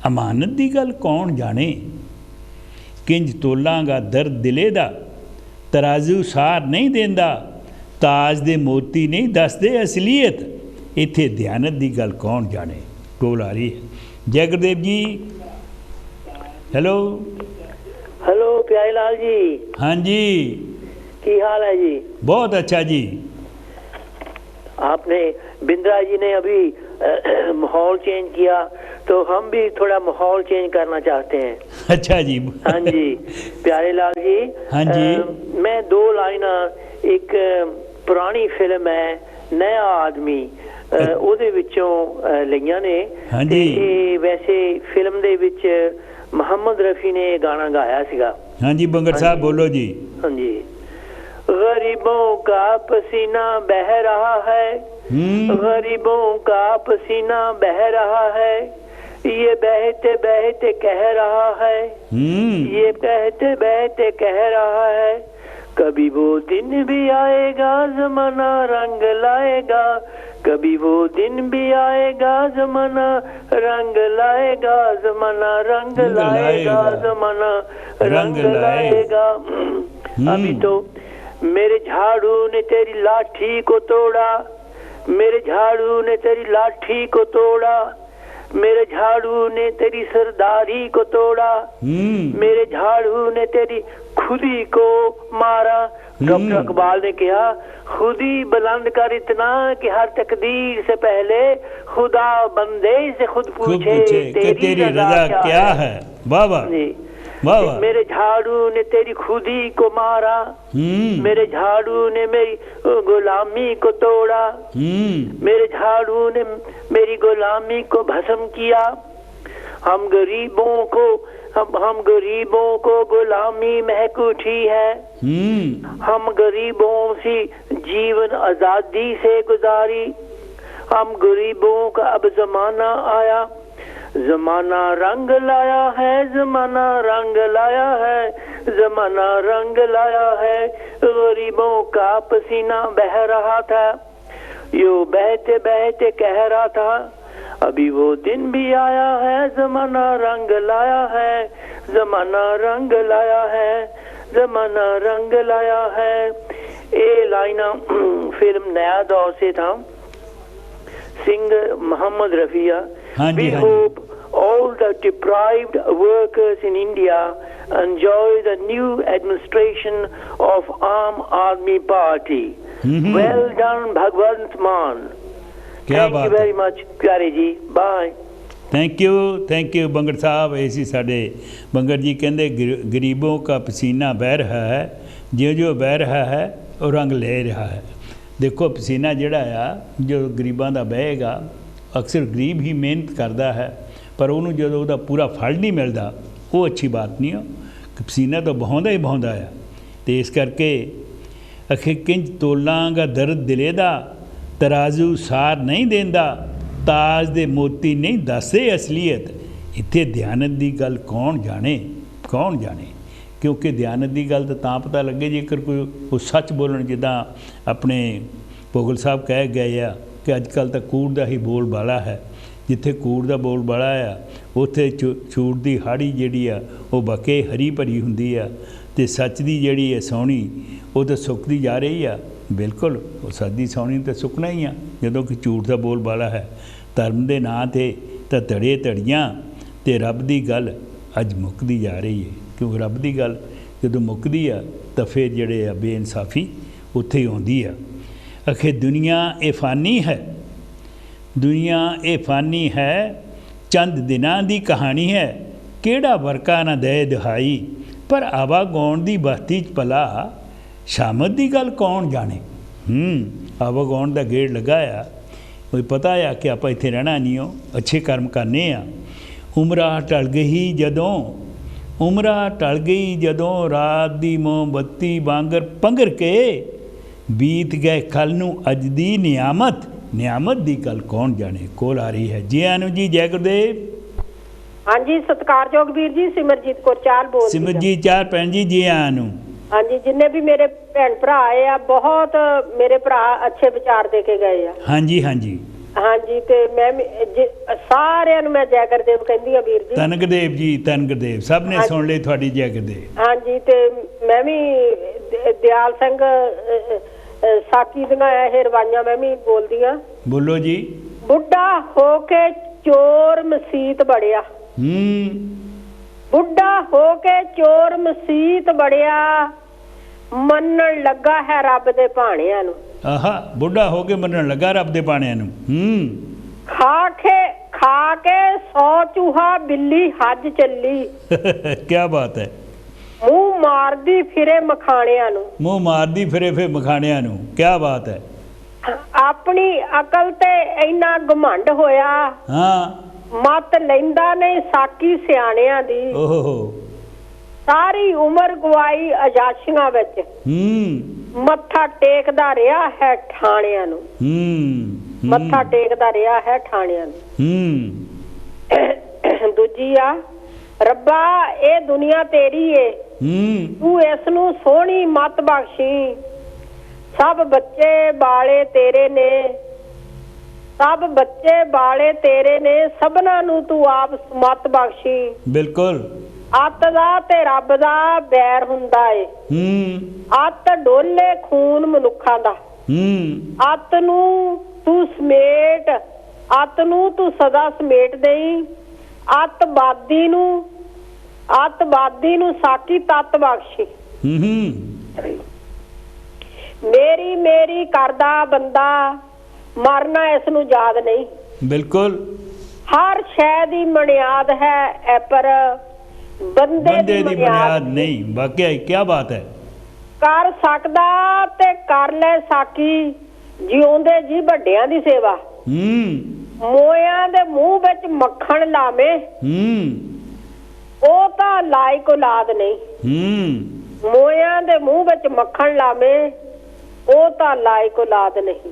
ਅਮਾਨਤ ਦੀ ਗੱਲ ਕੌਣ ਜਾਣੇ। ਕਿੰਜ ਤੋਲਾਂਗਾ ਦਰਦ ਦਿਲੇ ਦਾ, ਤਰਾਜ਼ੂ ਸਾਰ ਨਹੀਂ ਦਿੰਦਾ, ਤਾਜ ਦੇ ਮੋਤੀ ਨਹੀਂ ਦੱਸਦੇ ਅਸਲੀਅਤ, ਇੱਥੇ ਦਿਆਨਤ ਦੀ ਗੱਲ ਕੌਣ ਜਾਣੇ। ਕੋਲ ਆ ਰਹੀ ਹੈ ਜੈ ਗੁਰਦੇਵ ਜੀ। हेलो हेलो प्यारे लाल जी। हाँ जी, की हाल है जी? बहुत अच्छा जी। आपने बिंद्रा जी ने अभी माहौल चेंज किया, तो हम भी थोड़ा माहौल चेंज करना चाहते हैं। अच्छा जी। हाँ जी प्यारे लाल जी। हाँ जी। मैं दो लाइना, एक पुरानी फिल्म है नया आदमी, ਉਹਦੇ ਵਿੱਚੋਂ ਲਈਆਂ ਨੇ। ਹਾਂਜੀ। ਵੈਸੇ ਫਿਲਮ ਦੇ ਵਿੱਚ ਮੁਹੰਮਦ ਰਫੀ ਨੇ ਗਾਣਾ ਗਾਇਆ ਸੀਗਾ। ਹਾਂਜੀ ਬੰਗਰ ਸਾਹਿਬ ਬੋਲੋ ਜੀ। ਹਾਂਜੀ। गरीबों का पसीना बह रहा है, गरीबों का पसीना बह रहा है, ये बहते बहते कह रहा है, ये बहते बहते कह रहा है, कभी वो दिन भी आएगा ज़माना रंग लाएगा, कभी वो दिन भी आएगा ज़माना रंग लाएगा, ज़माना रंग लाएगा, ज़माना रंग लाएगा। अभी तो मेरे झाड़ू ने तेरी लाठी को तोड़ा, मेरे झाड़ू ने तेरी लाठी को तोड़ा, मेरे झाड़ू ने तेरी सरदारी को तोड़ा, मेरे झाड़ू ने तेरी खुदी को मारा। डॉक्टर इकबाल ने कहा खुदी बुलंद कर इतना कि हर तकदीर से पहले खुदा बंदे से खुद पूछे तेरी रज़ा क्या है। वाह वाह वाह। मेरे झाड़ू ने तेरी खुदी को मारा, मेरे झाड़ू ने मेरी गुलामी को तोड़ा, मेरे झाड़ू ने मेरी गुलामी को भस्म किया। हम गरीबों को गुलामी महक उठी है, हम गरीबों से जीवन आजादी से गुजारी, हम गरीबों का अब जमाना आया, जमाना रंग लाया है, जमाना रंग लाया है, जमाना रंग लाया है, गरीबों का पसीना बह रहा था, यो बहते बहते कह रहा था, अभी वो दिन भी आया है, जमाना रंग लाया है, जमाना रंग लाया है, जमाना रंग लाया है। ये लाइना फिल्म नया दौर से था, singer Mohammad Rafia. We hope all the deprived workers in India enjoy the new administration of Aam Aadmi Party. Well done, Bhagwant Maan. Thank you very much, प्यारे जी। Bye. थैंक यू बंगड़ साहब। ऐसी साढ़े बंगड़ जी कहते गरीबों का पसीना बह रहा है, जो जो बह रहा है वो रंग ले रहा है। देखो पसीना जड़ा आ जो गरीबां दा बहेगा, अक्सर गरीब ही मेहनत करता है, पर उन्होंने जो उसका पूरा फल नहीं मिलता, वो अच्छी बात नहीं है। पसीना तो बहाउंदा ही बहाउंदा है। तो इस करके अखे किंज तोलांगा दर्द दिले दा, ਤਰਾਜ਼ੂ ਸਾਰ ਨਹੀਂ ਦਿੰਦਾ, ਤਾਜ ਦੇ ਮੋਤੀ ਨਹੀਂ ਦੱਸਦੇ ਅਸਲੀਅਤ। ਇੱਥੇ ਦਿਆਨਤ ਦੀ ਗੱਲ ਕੌਣ ਜਾਣੇ, ਕੌਣ ਜਾਣੇ, ਕਿਉਂਕਿ ਦਿਆਨਤ ਦੀ ਗੱਲ ਤਾਂ ਪਤਾ ਲੱਗੇ ਜੇਕਰ ਕੋਈ ਉਹ ਸੱਚ ਬੋਲਣ। ਜਿੱਦਾਂ ਆਪਣੇ ਭੋਗਲ ਸਾਹਿਬ ਕਹਿ ਗਏ ਆ ਕਿ ਅੱਜ ਕੱਲ੍ਹ ਤਾਂ ਕੂੜ ਦਾ ਹੀ ਬੋਲ ਬਾਲਾ ਹੈ। ਜਿੱਥੇ ਕੂੜ ਦਾ ਬੋਲ ਬਾਲਾ ਆ ਉੱਥੇ ਝੂਠ ਦੀ ਹਾੜੀ ਜਿਹੜੀ ਆ ਉਹ ਬਕੇ ਹਰੀ ਭਰੀ ਹੁੰਦੀ ਆ, ਅਤੇ ਸੱਚ ਦੀ ਜਿਹੜੀ ਹੈ ਸੋਹਣੀ ਉਹ ਤਾਂ ਸੁੱਕਦੀ ਜਾ ਰਹੀ ਆ। ਬਿਲਕੁਲ ਉਹ ਸੱਚ ਦੀ ਸੋਹਣੀ ਤਾਂ ਸੁੱਕਣਾ ਹੀ ਆ ਜਦੋਂ ਕਿ ਝੂਠ ਦਾ ਬੋਲ ਬਾਲਾ ਹੈ। ਧਰਮ ਦੇ ਨਾਂ 'ਤੇ ਤਾਂ ਧੜੇ ਧੜੀਆਂ ਅਤੇ ਰੱਬ ਦੀ ਗੱਲ ਅੱਜ ਮੁੱਕਦੀ ਜਾ ਰਹੀ ਹੈ। ਕਿਉਂਕਿ ਰੱਬ ਦੀ ਗੱਲ ਜਦੋਂ ਮੁੱਕਦੀ ਆ ਤਾਂ ਫਿਰ ਜਿਹੜੇ ਆ ਬੇਇਨਸਾਫੀ ਉੱਥੇ ਹੀ ਆਉਂਦੀ ਆ। ਅਖੇ ਦੁਨੀਆ ਇਹ ਫਾਨੀ ਹੈ, ਦੁਨੀਆ ਇਹ ਫਾਨੀ ਹੈ, ਚੰਦ ਦਿਨਾਂ ਦੀ ਕਹਾਣੀ ਹੈ। ਕਿਹੜਾ ਵਰਕਾ ਨਾ ਦੇ ਦਿਹਾਈ, ਪਰ ਆਵਾ ਗਾਉਣ ਦੀ ਬਸਤੀ 'ਚ ਭਲਾ ਸ਼ਾਮਤ ਦੀ ਗੱਲ ਕੌਣ ਜਾਣੇ। ਆਵਾ ਗਾਉਣ ਦਾ ਗੇੜ ਲਗਾਇਆ, ਕੋਈ ਪਤਾ ਆ ਕਿ ਆਪਾਂ ਇੱਥੇ ਰਹਿਣਾ ਨਹੀਂ, ਹੋ ਅੱਛੇ ਕਰਮ ਕਰਨੇ ਆ। ਉਮਰਾਂ ਢਲ ਗਈ ਜਦੋਂ, ਉਮਰਾਂ ਢਲ ਗਈ ਜਦੋਂ, ਰਾਤ ਦੀ ਮੋਮਬੱਤੀ ਵਾਂਗਰ ਪੰਘਰ ਕੇ ਬੀਤ ਗਏ ਕੱਲ੍ਹ ਨੂੰ ਅੱਜ ਦੀ ਨਿਆਮਤ, ਨਿਆਮਤ ਦੀ ਗੱਲ ਕੌਣ ਜਾਣੇ। ਕੋਲ ਆ ਰਹੀ ਹੈ ਜੀ ਆਨੂੰ ਜੀ, ਜੈ ਗੁਰਦੇਵ। ਹਾਂਜੀ ਸਤਿਕਾਰਯੋਗ ਵੀਰ ਜੀ, ਸਿਮਰਜੀਤ ਕੌਰ ਚਾਲ ਬੋਲ। ਸਿਮਰਜੀਤ ਚਾਲ ਭੈਣ ਜੀ, ਜੀ ਆਨੂੰ। ਹਾਂਜੀ, ਜਿੰਨੇ ਵੀ ਮੇਰੇ ਭੈਣ ਭਰਾ ਆਏ ਆ, ਬਹੁਤ ਮੇਰੇ ਭਰਾ ਅੱਛੇ ਵਿਚਾਰ ਦੇ ਕੇ ਗਏ ਆ। ਹਾਂਜੀ ਹਾਂਜੀ ਹਾਂਜੀ, ਤੇ ਮੈਂ ਸਾਰਿਆਂ ਨੂੰ ਮੈਂ ਜੈ ਗੁਰਦੇਵ ਕਹਿੰਦੀ ਆ ਵੀਰ ਜੀ। ਧੰਨ ਗੁਰਦੇਵ ਜੀ, ਧੰਨ ਗੁਰਦੇਵ, ਸਭ ਨੇ ਸੁਣ ਲਈ ਤੁਹਾਡੀ ਜੈ ਗੁਰਦੇਵ। ਹਾਂਜੀ, ਤੇ ਮੈਂ ਵੀ ਦਿਆਲ ਸਿੰਘ ਸਾਕੀ ਦੀਆਂ ਇਹ ਰਵਾਈਆਂ ਮੈਂ ਵੀ ਬੋਲਦੀ ਆ। ਬੋਲੋ ਜੀ। ਬੁੱਢਾ ਹੋ ਕੇ ਚੋਰ ਮਸੀਤ ਬੜਿਆ, ਬੁੱਢਾ ਹੋ ਕੇ ਚੋਰ ਮਸੀਤ ਬੜਿਆ, ਮੰਨਣ ਲੱਗਾ ਹੈ ਰੱਬ ਦੇ ਭਾਣਿਆਂ ਨੂੰ। ਆਹਾ, ਬੁੱਢਾ ਹੋ ਕੇ ਮੰਨਣ ਲੱਗਾ ਰੱਬ ਦੇ ਭਾਣਿਆਂ ਨੂੰ। ਖਾ ਕੇ 100 ਚੂਹਾ ਬਿੱਲੀ ਹੱਜ ਚੱਲੀ। ਕੀ ਬਾਤ ਹੈ। ਮੂੰਹ ਮਾਰਦੀ ਫਿਰੇ ਮਖਾਣਿਆਂ ਨੂੰ, ਮੂੰਹ ਮਾਰਦੀ ਫਿਰੇ ਫਿਰ ਮਖਾਣਿਆਂ ਨੂੰ। ਕੀ ਬਾਤ ਹੈ। ਆਪਣੀ ਅਕਲ ਤੇ ਇੰਨਾ ਘਮੰਡ ਹੋਇਆ, ਹਾਂ, ਮੱਤ ਲੈਂਦਾ ਨਹੀਂ ਸਾਕੀ ਸਿਆਣਿਆਂ ਦੀ। ਓਹੋ, ਸਾਰੀ ਉਮਰ ਗਵਾਈ ਅਜਾਸ਼ੀਆਂ ਵਿੱਚ, ਮੱਥਾ ਟੇਕਦਾ ਰਿਹਾ ਹੈ ਠਾਣਿਆਂ ਨੂੰ। ਮੱਥਾ ਟੇਕਦਾ ਰਿਹਾ ਹੈ ਠਾਣਿਆਂ ਨੂੰ। ਦੂਜੀ ਆ, ਰੱਬਾ ਇਹ ਦੁਨੀਆ ਤੇਰੀ ਏ, ਤੂੰ ਇਸ ਨੂੰ ਸੋਹਣੀ ਮੱਤ ਬਖਸ਼ੀ। ਸਭ ਬੱਚੇ ਬਾਲੇ ਤੇਰੇ ਨੇ, ਸਭ ਬੱਚੇ ਬਾਲੇ ਤੇਰੇ ਨੇ, ਸਭਨਾਂ ਨੂੰ ਤੂੰ ਆਪ ਮੱਤ ਬਖਸ਼ੀ। ਬਿਲਕੁਲ। ਅੱਤ ਦਾ ਤੇ ਰੱਬ ਦਾ ਬੈਰ ਹੁੰਦਾ ਏ, ਅੱਤ ਡੋਲੇ ਖੂਨ ਮਨੁੱਖਾਂ ਦਾ। ਅੱਤ ਨੂੰ ਤੂੰ ਸਮੇਟ, ਅੱਤ ਨੂੰ ਤੂੰ ਸਦਾ ਸਮੇਟ ਦੇਈ। ਅੱਤਵਾਦੀ ਨੂੰ ਸਾਕੀ ਤੱਤ ਬਖਸ਼ੀ। ਮੇਰੀ ਮੇਰੀ ਕਰਦਾ ਬੰਦਾ, ਮਰਨਾ ਇਸ ਨੂੰ ਯਾਦ ਨਹੀਂ। ਬਿਲਕੁਲ। ਹਰ ਸ਼ੈ ਦੀ ਬੁਨਿਆਦ ਹੈ ਪਰ ਬੰਦੇ ਦੀ ਬੁਨਿਆਦ ਨਹੀਂ। ਵਾਕਿਆ ਕੀ ਬਾਤ ਹੈ। ਕਰ ਸਕਦਾ ਤੇ ਕਰ ਲੈ ਸਾਕੀ, ਜਿਉਂਦੇ ਜੀ ਵੱਡਿਆਂ ਦੀ ਸੇਵਾ। ਮੋਇਆਂ ਦੇ ਮੂੰਹ ਵਿੱਚ ਮੱਖਣ ਲਾਵੇਂ, ਉਹ ਤਾਂ ਲਾਇਕ ਔਲਾਦ ਨਹੀਂ। ਮੋਇਆਂ ਦੇ ਮੂੰਹ ਵਿੱਚ ਮੱਖਣ ਲਾਵੇਂ, ਉਹ ਤਾਂ ਲਾਇਕ ਔਲਾਦ ਨਹੀਂ।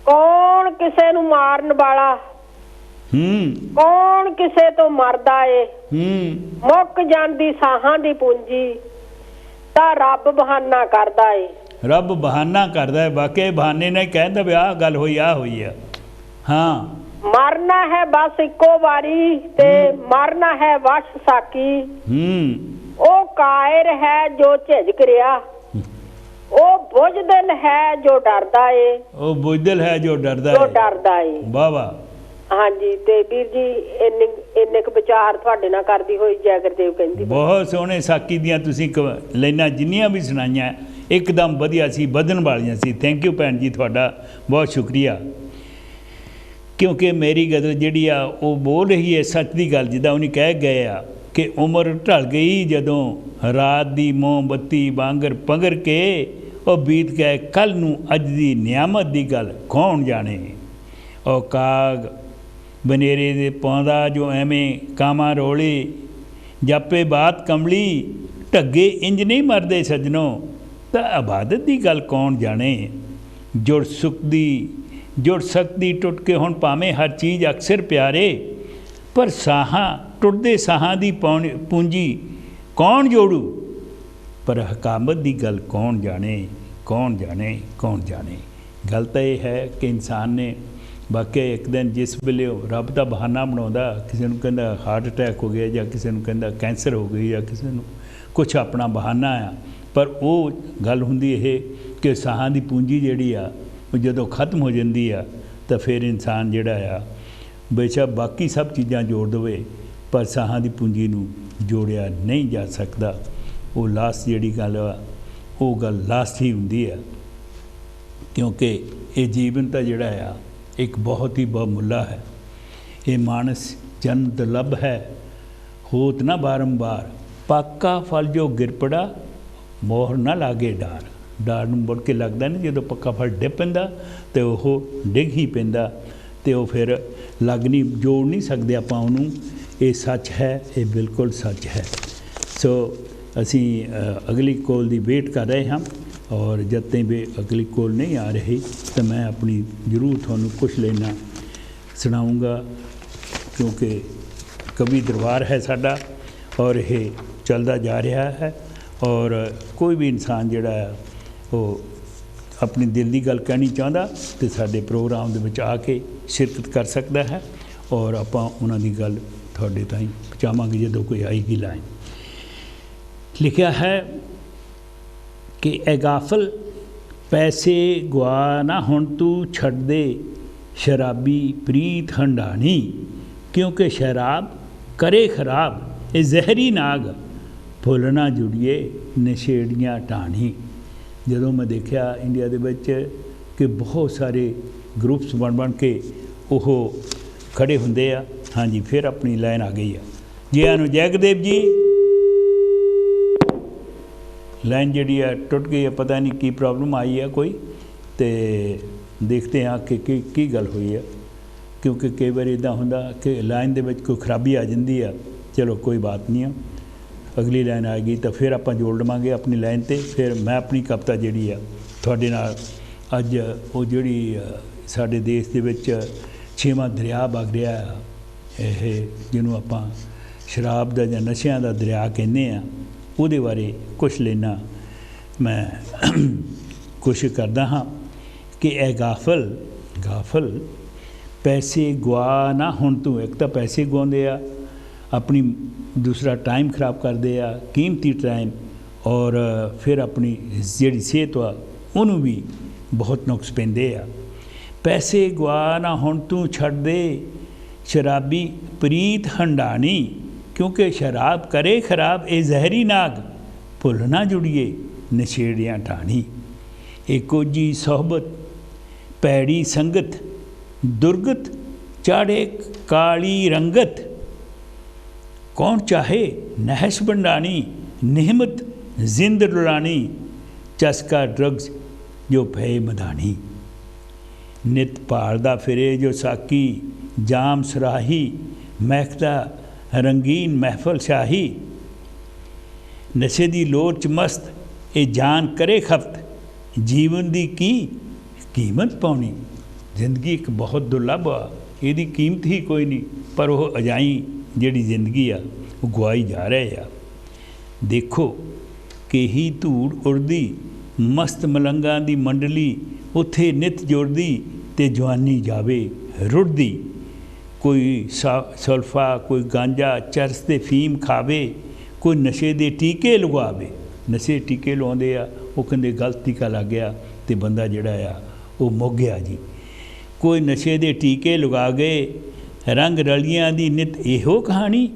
ਕੌਣ ਕਿਸੇ ਨੂੰ ਮਾਰਨ ਵਾਲਾ, ਕੌਣ ਕਿਸੇ ਤੋਂ ਮਰਦਾ ਏ। ਮੁੱਕ ਜਾਂਦੀ ਸਾਹਾਂ ਦੀ ਪੂੰਜੀ, ਤਾਂ ਰੱਬ ਬਹਾਨਾ ਕਰਦਾ ਏ। ਰੱਬ ਬਹਾਨਾ ਕਰਦਾ ਹੈ। ਵਾਕਿਆ ਬਹਾਨੇ ਨਾਲ ਕਹਿੰਦਾ ਵੀ ਆਹ ਗੱਲ ਹੋਈ, ਆਹ ਹੋਈ ਆ। ਹਾਂ, ਮਰਨਾ ਹੈ ਬਸ ਇੱਕੋ ਵਾਰੀ, ਤੇ ਮਰਨਾ ਹੈ ਵਸ਼ ਸਾਕੀ। ਉਹ ਕਾਇਰ ਹੈ ਜੋ ਝਿਜਕ ਰਿਹਾ, ਉਹ ਬੁਝਦਿਲ ਹੈ ਜੋ ਡਰਦਾ ਏ। ਉਹ ਬੁਝਦਿਲ ਹੈ ਜੋ ਡਰਦਾ ਏ। ਵਾਹ ਵਾਹ। ਹਾਂਜੀ, ਤੇ ਵੀਰ ਜੀ ਇੰਨੇ ਕੁ ਵਿਚਾਰ ਤੁਹਾਡੇ ਨਾਲ ਕਰਦੀ ਹੋਈ ਜੈ ਗੁਰਦੇਵ ਕਹਿੰਦੀ। ਬਹੁਤ ਸੋਹਣੇ ਸਾਕੀ ਦੀਆਂ ਤੁਸੀਂ ਲਾਈਨਾਂ ਜਿੰਨੀਆਂ ਵੀ ਸੁਣਾਈਆਂ ਇੱਕਦਮ ਵਧੀਆ ਸੀ, ਵਧਣ ਵਾਲੀਆਂ ਸੀ। ਥੈਂਕ ਯੂ ਭੈਣ ਜੀ, ਤੁਹਾਡਾ ਬਹੁਤ ਸ਼ੁਕਰੀਆ। ਕਿਉਂਕਿ ਮੇਰੀ ਗਜ਼ਲ ਜਿਹੜੀ ਆ ਉਹ ਬੋਲ ਰਹੀ ਹੈ ਸੱਚ ਦੀ ਗੱਲ। ਜਿੱਦਾਂ ਉਹਨੇ ਕਹਿ ਗਏ ਆ ਕਿ ਉਮਰ ਢਲ ਗਈ ਜਦੋਂ, ਰਾਤ ਦੀ ਮੋਮਬੱਤੀ ਵਾਂਗਰ ਪੰਘਰ ਕੇ, ਉਹ ਬੀਤ ਗਏ ਕੱਲ੍ਹ ਨੂੰ ਅੱਜ ਦੀ ਨਿਆਮਤ ਦੀ ਗੱਲ ਕੌਣ ਜਾਣੇ। ਉਹ ਕਾਗ ਬਨੇਰੇ ਦੇ ਪਾਉਂਦਾ ਜੋ ਐਵੇਂ ਕਾਵਾਂ ਰੋਲੇ, ਜਾਪੇ ਬਾਤ ਕਮਲੀ, ਢੱਗੇ ਇੰਜ ਨਹੀਂ ਮਰਦੇ ਸੱਜਣੋ, ਤਾਂ ਇਬਾਦਤ ਦੀ ਗੱਲ ਕੌਣ ਜਾਣੇ। जुड़ सकती टुट के हुण भावें हर चीज़ अक्सर प्यारे, पर साहां टुटदे साहां दी पूंजी कौन जोड़ू, पर हकामत दी गल कौन जाने। गल तो यह है कि इंसान ने वाकई एक दिन जिस वेले रब का बहाना बनाता, किसी को कहता हार्ट अटैक हो गया, या किसी को कहता कैंसर हो गई, या किसी को कुछ अपना बहाना आ, पर वो गल हुंदी है कि साहां दी पूंजी जिहड़ी आ जो खत्म हो जाती आ, तो फिर इंसान जिहड़ा आ बेशक बाकी सब चीज़ां जोड़ दे, पर साहां दी पूंजी नूं जोड़िया नहीं जा सकता। वो लास्ट जिहड़ी गल आ वो गल लास्ट ही हुंदी है, क्योंकि ये जीवन तो जिहड़ा आ एक बहुत ही बहुमुल्ला है। ये मानस जन्म दुर्लभ है, होत ना बारंबार, पाका फल जो गिर पड़ा मोहर ना लागे डार नूं मुड़ के लगता नहीं, जो पक्का फल डिग पैंदा तो वह डिग ही पैंदा, तो वह फिर लग नहीं जोड़ नहीं सकते आपां उहनूं। ये सच है, ये बिल्कुल सच है। सो असी अगली कॉल की वेट कर रहे हैं, और जब तक भी अगली कॉल नहीं आ रही तो मैं अपनी जरूर थोनों कुछ लेना सुनाऊँगा, क्योंकि कवि दरबार है साडा और ये चलता जा रहा है। और कोई भी इंसान जिहड़ा वो अपनी दिल की गल कहनी चाहता तो साडे प्रोग्राम दे विच आके शिरकत कर सकता है, और आपां उन्हां दी गल तुहाडे ताईं पहुंचावांगे जदों कोई आएगी लाइन। लिखिया है कि ए गाफल पैसे गवा ना हुण तू छड़ दे, शराबी प्रीत हंडानी, क्योंकि शराब करे खराब ए जहरी नाग, फुल ना जुड़िए नशेड़ियाँ ढाणी। जदों मैं देखा इंडिया दे विच कि बहुत सारे ग्रुप्स बन के वो खड़े हुंदे आ। हाँ जी, फिर अपनी लाइन आ गई है जी। आनू जैगदेव जी, लाइन जी टुट गई है, पता नहीं की प्रॉब्लम आई है कोई, तो देखते हैं कि की गल हुई है, क्योंकि कई बार इदा होंदा कि लाइन दे विच कोई खराबी आ जाती है। चलो कोई बात नहीं है, अगली लाइन आ गई तो फिर आप जोड़ लवांगे अपनी लाइन ते। फिर मैं अपनी कविता जिहड़ी आ तुहाडे नाल अज वो जिहड़ी साडे देश दे विच 6वां दरिया वग रहा है, जिन्हों आपां शराब दा जां नशियां दा दरिया कहने आ, उहदे बारे कुछ लेना मैं कोशिश करदा हाँ कि ए गाफल पैसे गवा ना हुण तू। एक तो पैसे गवाउंदे आ, अपनी दूसरा टाइम खराब करते आ, कीमती टाइम, और फिर अपनी जिहड़ी सेहत वा उन्होंने भी बहुत नुक्स पैंदे आ। पैसे गवा ना हुण तू छड़ दे, शराबी प्रीत हंडानी, क्योंकि शराब करे खराब ए जहरी नाग, भुल ना जुड़िए नशेड़ियाँ ढाणी। एको जी सोहबत पैड़ी संगत, दुर्गत चाड़े काली रंगत, कौन चाहे नहश बंडानी, निहमत जिंद रुलानी, चस्का ड्रग्स जो भय मधानी। नित भालदा फिरे जो साकी, जाम सराही महकदा रंगीन महफल शाही, नशे दी लोर च मस्त ए जान करे खपत, जीवन दी की कीमत पाउनी। जिंदगी एक बहुत दुर्लभ आ, इहदी कीमत ही कोई नहीं, पर वो अजाई जिहड़ी जिंदगी आ वो गवाई जा रहे आ। देखो कि ही धूड़ उड़दी, मस्त मलंगा दी मंडली, उत्थे नित जुड़दी ते जवानी जावे रुड़दी। कोई सल्फा, कोई गांजा चरस ते फीम खावे, कोई नशे दे टीके लगवावे। नशे टीके लवाउंदे आ, वो कहंदे गलत टीका लग गया ते बंदा जिहड़ा आ वो मुक गया जी। कोई नशे दे टीके लगा गए, रंग रलियां दी नित इहो कहानी।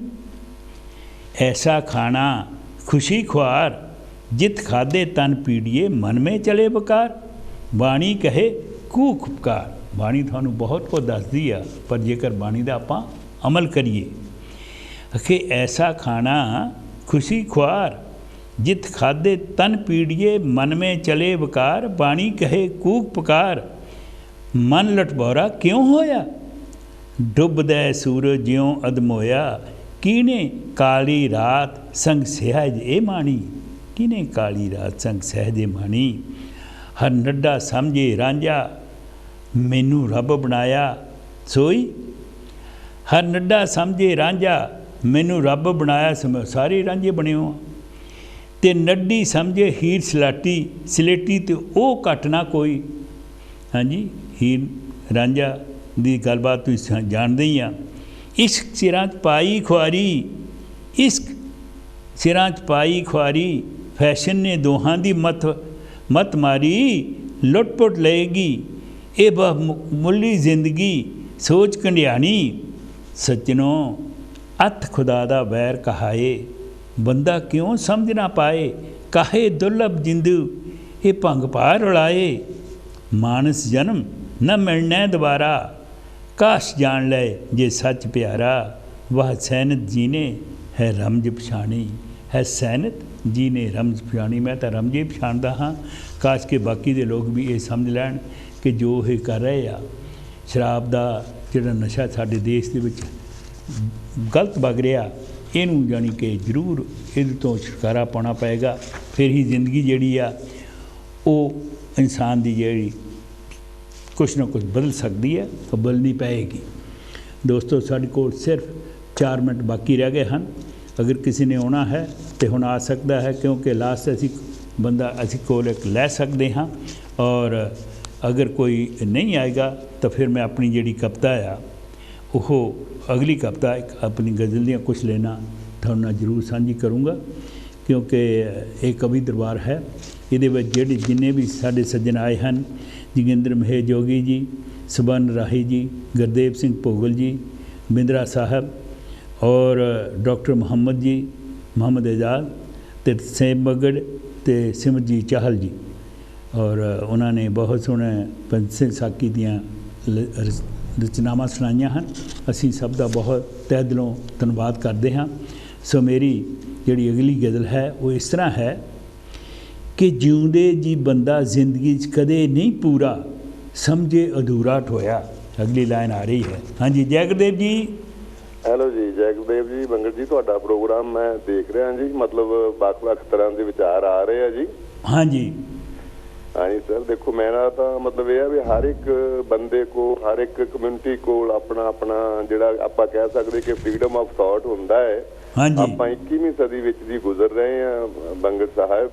ऐसा खाना खुशी ख्वार, जित खादे तन पीड़िए मन में चले बकार। बाणी कहे कूख उपकार, बाणी थानू बहुत कुछ दसदी आ, पर जेकर बाणी दा आपां अमल करिए। कि ऐसा खाना खुशी ख्वार, जित खादे तन पीड़िए मन में चले बकार। बाणी कहे कूक पुकार, मन लटबौरा क्यों होया। डुबदे सूरज ज्यों अदमोया, कीने काली रात संग सहज ए माणी। कीने काली रात संग सहज ए माणी। हर नड्डा समझे रांझा मैनू रब बनाया सोई। हर नड्डा समझे रांझा मैनू रब बनाया सारे रांझे बने हो। ते नड्डी समझे हीर सलाटी सलेटी तो वह घट ना कोई। हाँ जी, हीर रांझा की गलबात तुसीं जानते ही आ। इश्क सिरां च पाई खुआरी, इश्क सिरां च पाई खुआरी, फैशन ने दोहां दी मत मारी, लुट-पुट लेगी ये बहुमुल्ली जिंदगी सोच कंडियानी। सज्जनों अथ खुदा दा वैर कहाए, बंदा क्यों समझ ना पाए, काहे दुर्लभ जिंदू ये भंग पा रुलाए। मानस जन्म न मिलना दोबारा, काश जान ले जे सच प्यारा। वह सैनत जी ने है रमज पछाणी, है सैनत जी ने रमज पछाणी। मैं तो रमजे पछाणदा हाँ, काश के बाकी दे लोग भी ये समझ लैण कि जो ये कर रहे आ शराब दा जिहड़ा नशा साडे देश दे विच गलत वग रहा, इनू जानी कि जरूर इहदे तो छुटकारा पाना पएगा। फिर ही जिंदगी जिहड़ी आ वो इंसान दी जिहड़ी कुछ ना कुछ बदल सकती है, बदलनी पएगी। दोस्तों साडे कोल सिर्फ 4 मिनट बाकी रह गए हैं। अगर किसी ने आना है तो हुण आ सकता है, क्योंकि लास्ट असी बंदा असी कोल एक लै सकते हाँ। और अगर कोई नहीं आएगा तो फिर मैं अपनी जिहड़ी कविता आ वो अगली कविता एक अपनी गज़ल दियां कुछ लेना तुहाडे नाल जरूर साझी करूँगा, क्योंकि एक कवि दरबार है। ये जिहड़े जिन्ने भी साडे सज्जन आए हैं, जोगिंदर महेश जोगी जी, सुबन राही जी, गुरदेव सिंह भोगल जी, बिंद्रा साहब और डॉक्टर मुहम्मद जी, मुहम्मद एजाज ते सेम बगड़ ते सिमरजीत चाहल जी, और उन्होंने बहुत सोहने पंच साकी दियां रचनावां सुनाइयां हैं। असी सब का बहुत तह दिलों धन्यवाद करते हाँ। सो मेरी जिहड़ी अगली गज़ल है वो इस तरह है कि जिउंदे जी बंदा जिंदगी कदे नहीं पूरा, समझे अधूरा ठोया। अगली लाइन आ रही है। हाँ जी, जय गुरदेव जी। ਹੈਲੋ ਜੀ, ਜੈ ਗੁਰਦੇਵ ਜੀ। ਬੰਗੜ ਜੀ ਤੁਹਾਡਾ ਪ੍ਰੋਗਰਾਮ ਮੈਂ ਦੇਖ ਰਿਹਾ ਜੀ, ਮਤਲਬ ਵੱਖ-ਵੱਖ ਤਰ੍ਹਾਂ ਦੇ ਵਿਚਾਰ ਆ ਰਹੇ ਆ ਜੀ। ਹਾਂਜੀ ਹਾਂਜੀ ਸਰ, ਦੇਖੋ ਮੇਰਾ ਤਾਂ ਮਤਲਬ ਇਹ ਆ ਵੀ ਹਰ ਇੱਕ ਬੰਦੇ ਕੋ, ਹਰ ਇੱਕ ਕਮਿਊਨਿਟੀ ਕੋਲ ਆਪਣਾ ਆਪਣਾ ਜਿਹੜਾ ਆਪਾਂ ਕਹਿ ਸਕਦੇ ਕਿ ਫਰੀडम ਆਫ ਥਾਟ ਹੁੰਦਾ ਹੈ। ਆਪਾਂ 21ਵੀਂ ਸਦੀ ਵਿੱਚ ਦੀ ਗੁਜ਼ਰ ਰਹੇ ਆ ਬੰਗੜ ਸਾਹਿਬ,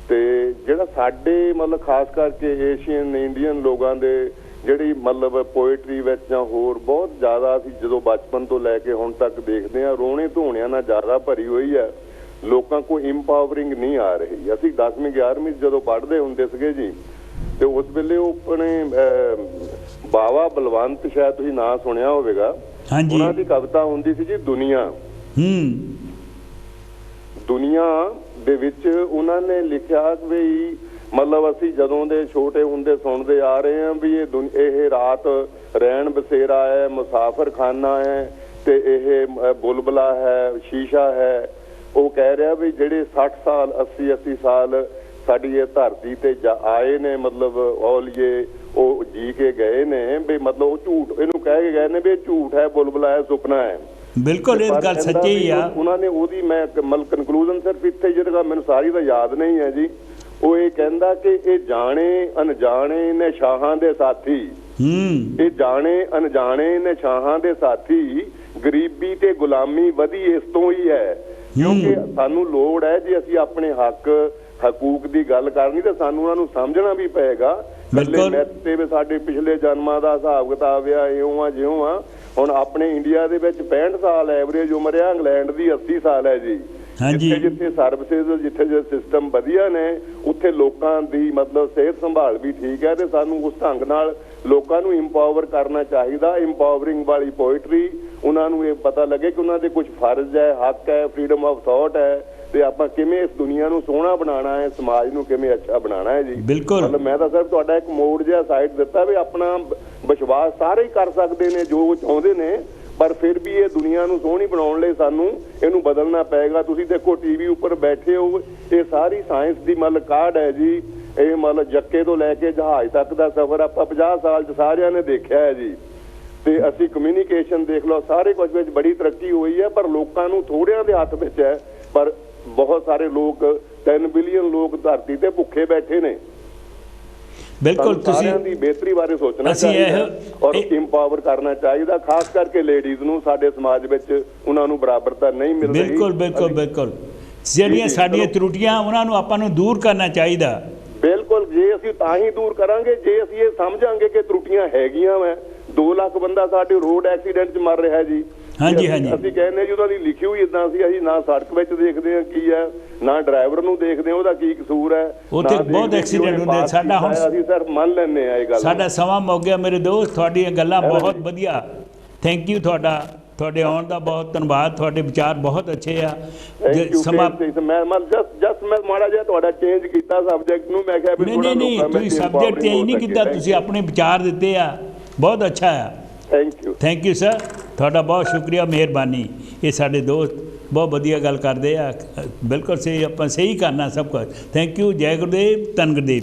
ਤੇ ਜਿਹੜਾ ਸਾਡੇ ਮਤਲਬ ਖਾਸ ਕਰਕੇ ਏਸ਼ੀਅਨ ਇੰਡੀਅਨ ਲੋਕਾਂ ਦੇ ਜਿਹੜੀ ਮਤਲਬ ਪੋਇਟਰੀ ਵਿੱਚ ਜਾਂ ਹੋਰ ਬਹੁਤ ਜ਼ਿਆਦਾ ਅਸੀਂ ਜਦੋਂ ਬਚਪਨ ਤੋਂ ਲੈ ਕੇ ਹੁਣ ਤੱਕ ਦੇਖਦੇ ਹਾਂ, ਰੋਣੇ ਧੋਣਿਆਂ ਨਾਲ ਜ਼ਿਆਦਾ ਭਰੀ ਹੋਈ ਹੈ। ਲੋਕਾਂ ਕੋਲ ਇੰਪਾਵਰਿੰਗ ਨਹੀਂ ਆ ਰਹੀ। ਅਸੀਂ 10ਵੀਂ 11ਵੀਂ ਜਦੋਂ ਪੜ੍ਹਦੇ ਹੁੰਦੇ ਸੀਗੇ ਜੀ, ਤੇ ਉਸ ਵੇਲੇ ਉਹ ਆਪਣੇ ਬਾਵਾ ਬਲਵੰਤ, ਸ਼ਾਇਦ ਤੁਸੀਂ ਨਾਂ ਸੁਣਿਆ ਹੋਵੇਗਾ, ਉਹਨਾਂ ਦੀ ਕਵਿਤਾ ਹੁੰਦੀ ਸੀ ਜੀ ਦੁਨੀਆ। ਦੁਨੀਆ ਦੇ ਵਿੱਚ ਉਹਨਾਂ ਨੇ ਲਿਖਿਆ ਵੀ ਮਤਲਬ ਅਸੀਂ ਜਦੋਂ ਦੇ ਛੋਟੇ ਹੁੰਦੇ ਸੁਣਦੇ ਆ ਰਹੇ ਹਾਂ ਵੀ ਇਹ ਰਾਤ ਰਹਿਣ ਬਸੇਰਾ ਹੈ, ਮੁਸਾਫਰ ਖਾਨਾ ਹੈ, ਤੇ ਇਹ ਬੁਲਬਲਾ ਹੈ, ਸ਼ੀਸ਼ਾ ਹੈ। ਉਹ ਕਹਿ ਰਿਹਾ ਵੀ ਜਿਹੜੇ 60 ਸਾਲ 80 ਸਾਲ ਸਾਡੀ ਇਹ ਧਰਤੀ ਤੇ ਆਏ ਨੇ, ਮਤਲਬ ਔਲੀਏ ਉਹ ਜੀ ਕੇ ਗਏ ਨੇ ਵੀ ਮਤਲਬ ਉਹ ਝੂਠ ਇਹਨੂੰ ਕਹਿ ਕੇ ਗਏ ਨੇ ਵੀ ਇਹ ਝੂਠ ਹੈ, ਬੁਲਬਲਾ ਹੈ, ਸੁਪਨਾ ਹੈ। ਬਿਲਕੁਲ ਇਹ ਗੱਲ ਸੱਚੀ ਹੀ ਆ। ਉਹਨਾਂ ਨੇ ਉਹਦੀ ਮੈਂ ਮਤਲਬ ਕਨਕਲੂਜਨ ਸਿਰਫ ਇੱਥੇ ਜਿਹੜਾ ਮੈਨੂੰ ਸਾਰੀ ਤਾਂ ਯਾਦ ਨਹੀਂ ਹੈ ਜੀ, ਉਹ ਇਹ ਕਹਿੰਦਾ ਕਿ ਇਹ ਜਾਣੇ ਅਣਜਾਣੇ ਨੇ ਸ਼ਾਹਾਂ ਦੇ ਸਾਥੀ, ਇਹ ਜਾਣੇ ਅਣਜਾਣੇ ਨੇ ਸ਼ਾਹਾਂ ਦੇ ਸਾਥੀ, ਗਰੀਬੀ ਤੇ ਗੁਲਾਮੀ ਵਧੀ ਇਸ ਤੋਂ ਹੀ ਹੈ। ਕਿਉਂਕਿ ਸਾਨੂੰ ਲੋੜ ਹੈ ਜੇ ਅਸੀਂ ਆਪਣੇ ਹੱਕ ਹਕੂਕ ਦੀ ਗੱਲ ਕਰਨੀ ਤਾਂ ਸਾਨੂੰ ਉਹਨਾਂ ਨੂੰ ਸਮਝਣਾ ਵੀ ਪਏਗਾ। ਪਹਿਲੇ ਮੈਥ ਤੇ ਵੀ ਸਾਡੇ ਪਿਛਲੇ ਜਨਮਾਂ ਦਾ ਹਿਸਾਬ ਕਿਤਾਬ ਆ, ਇਉਂ ਆ ਜਿਉਂ ਆ। ਹੁਣ ਆਪਣੇ ਇੰਡੀਆ ਦੇ ਵਿੱਚ 65 ਸਾਲ ਐਵਰੇਜ ਉਮਰ ਆ, ਇੰਗਲੈਂਡ ਦੀ 80 ਸਾਲ ਹੈ ਜੀ। ਜਿੱਥੇ ਜਿੱਥੇ ਸਰਵਿਸਿਜ਼, ਜਿੱਥੇ ਜੇ ਸਿਸਟਮ ਵਧੀਆ ਨੇ, ਉੱਥੇ ਲੋਕਾਂ ਦੀ ਮਤਲਬ ਸਿਹਤ ਸੰਭਾਲ ਵੀ ਠੀਕ ਹੈ। ਤੇ ਸਾਨੂੰ ਉਸ ਢੰਗ ਨਾਲ ਲੋਕਾਂ ਨੂੰ ਇੰਪਾਵਰ ਕਰਨਾ ਚਾਹੀਦਾ। ਇੰਪਾਵਰਿੰਗ ਵਾਲੀ ਪੋਇਟਰੀ, ਉਹਨਾਂ ਨੂੰ ਇਹ ਪਤਾ ਲੱਗੇ ਕਿ ਉਹਨਾਂ ਦੇ ਕੁਝ ਫਰਜ਼ ਹੈ, ਹੱਕ ਹੈ, ਫਰੀडम ਆਫ ਥਾਟ ਹੈ, ਤੇ ਆਪਾਂ ਕਿਵੇਂ ਇਸ ਦੁਨੀਆ ਨੂੰ ਸੋਹਣਾ ਬਣਾਉਣਾ ਹੈ, ਸਮਾਜ ਨੂੰ ਕਿਵੇਂ ਅੱਛਾ ਬਣਾਉਣਾ ਹੈ ਜੀ। ਮਤਲਬ ਮੈਂ ਤਾਂ ਸਿਰਫ ਤੁਹਾਡਾ ਇੱਕ ਮੋੜ ਜਿਹਾ ਸਾਈਡ ਦਿੱਤਾ ਵੀ ਆਪਣਾ ਵਿਸ਼ਵਾਸ ਸਾਰੇ ਹੀ ਕਰ ਸਕਦੇ ਨੇ ਜੋ ਚਾਹੁੰਦੇ ਨੇ, ਪਰ ਫਿਰ ਵੀ ਇਹ ਦੁਨੀਆ ਨੂੰ ਸੋਹਣੀ ਬਣਾਉਣ ਲਈ ਸਾਨੂੰ ਇਹਨੂੰ ਬਦਲਣਾ ਪਏਗਾ। ਤੁਸੀਂ ਦੇਖੋ ਟੀਵੀ ਉੱਪਰ ਬੈਠੇ ਹੋ, ਇਹ ਸਾਰੀ ਸਾਇੰਸ ਦੀ ਮਤਲਬ ਕਾਢ ਹੈ ਜੀ। ਇਹ ਮਤਲਬ ਜੱਕੇ ਤੋਂ ਲੈ ਕੇ ਜਹਾਜ਼ ਤੱਕ ਦਾ ਸਫ਼ਰ ਆਪਾਂ 50 ਸਾਲ 'ਚ ਸਾਰਿਆਂ ਨੇ ਦੇਖਿਆ ਹੈ ਜੀ। ਤੇ ਅਸੀਂ ਕਮਿਊਨੀਕੇਸ਼ਨ ਦੇਖ ਲਓ, ਸਾਰੇ ਕੁਝ ਵਿੱਚ ਬੜੀ ਤਰੱਕੀ ਹੋਈ ਹੈ, ਪਰ ਲੋਕਾਂ ਨੂੰ ਥੋੜਿਆਂ ਦੇ ਹੱਥ ਵਿੱਚ ਹੈ। ਪਰ ਬਹੁਤ ਸਾਰੇ ਲੋਕ 3 ਬਿਲੀਅਨ ਲੋਕ ਧਰਤੀ ਤੇ ਭੁੱਖੇ ਬੈਠੇ ਨੇ। ਬਿਲਕੁਲ ਸਾਰਿਆਂ ਦੀ ਬਿਹਤਰੀ ਬਾਰੇ ਸੋਚਣਾ ਚਾਹੀਦਾ ਔਰ ਇੰਪਾਵਰ ਕਰਨਾ ਚਾਹੀਦਾ, ਖਾਸ ਕਰਕੇ ਲੇਡੀਜ਼ ਨੂੰ। ਸਾਡੇ ਸਮਾਜ ਵਿੱਚ ਉਹਨਾਂ ਨੂੰ ਬਰਾਬਰਤਾ ਨਹੀਂ ਮਿਲ ਰਹੀ। ਬਿਲਕੁਲ ਬਿਲਕੁਲ ਬਿਲਕੁਲ, ਜਿਹੜੀਆਂ ਸਾਡੀਆਂ ਤਰੁੱਟੀਆਂ ਉਹਨਾਂ ਨੂੰ ਆਪਾਂ ਨੂੰ ਦੂਰ ਕਰਨਾ ਚਾਹੀਦਾ। ਬਿਲਕੁਲ, ਜੇ ਅਸੀਂ ਤਾਂ ਹੀ ਦੂਰ ਕਰਾਂਗੇ ਜੇ ਅਸੀਂ ਇਹ ਸਮਝਾਂਗੇ ਕਿ ਤਰੁੱਟੀਆਂ ਹੈਗੀਆਂ ਵਾ। 2 ਲੱਖ ਬੰਦਾ ਸਾਡੇ ਰੋਡ ਐਕਸੀਡੈਂਟ 'ਚ ਮਰ ਰਿਹਾ ਜੀ। ਹਾਂਜੀ ਹਾਂਜੀ, ਅਸੀਂ ਕਹਿੰਦੇ ਜੀ ਉਹਨਾਂ ਦੀ ਲਿਖੀ ਹੋਈ ਇਦਾਂ ਸੀ, ਅਸੀਂ ਨਾ ਸੜਕ ਵਿੱਚ ਦੇਖਦੇ ਹਾਂ ਕੀ ਹੈ, ਨਾ ਡਰਾਈਵਰ ਨੂੰ ਦੇਖਦੇ ਹਾਂ ਉਹਦਾ ਕੀ ਕਸੂਰ ਹੈ। ਉੱਥੇ ਬਹੁਤ ਐਕਸੀਡੈਂਟ ਹੁੰਦੇ। ਸਾਡਾ ਹੁਣ ਅਸੀਂ ਸਰ ਮੰਨ ਲੈਂਦੇ ਆ ਇਹ ਗੱਲ। ਸਾਡਾ ਸਮਾਂ ਮੁੱਕ ਗਿਆ ਮੇਰੇ ਦੋਸਤ, ਤੁਹਾਡੀਆਂ ਗੱਲਾਂ ਬਹੁਤ ਵਧੀਆ। ਥੈਂਕ ਯੂ ਤੁਹਾਡੇ ਆਉਣ ਦਾ ਬਹੁਤ ਧੰਨਵਾਦ। ਤੁਹਾਡੇ ਵਿਚਾਰ ਬਹੁਤ ਅੱਛੇ ਆ। ਸਮਾਂ ਮੈਂ ਮਾੜਾ ਜਿਹਾ ਤੁਹਾਡਾ ਚੇਂਜ ਕੀਤਾ ਸਬਜੈਕਟ ਨੂੰ। ਮੈਂ ਕਿਹਾ ਨਹੀਂ, ਤੁਸੀਂ ਸਬਜੈਕਟ ਚੇਂਜ ਨਹੀਂ ਕੀਤਾ, ਤੁਸੀਂ ਆਪਣੇ ਵਿਚਾਰ ਦਿੱਤੇ ਆ, ਬਹੁਤ ਅੱਛਾ ਆ। ਥੈਂਕ ਯੂ ਸਰ, ਤੁਹਾਡਾ ਬਹੁਤ ਸ਼ੁਕਰੀਆ, ਮਿਹਰਬਾਨੀ। ਇਹ ਸਾਡੇ ਦੋਸਤ ਬਹੁਤ ਵਧੀਆ ਗੱਲ ਕਰਦੇ ਆ, ਬਿਲਕੁਲ ਸਹੀ, ਆਪਾਂ ਸਹੀ ਕਰਨਾ ਸਭ ਕੁਝ। ਥੈਂਕ ਯੂ, ਜੈ ਗੁਰਦੇਵ, ਧੰਨ ਗੁਰਦੇਵ।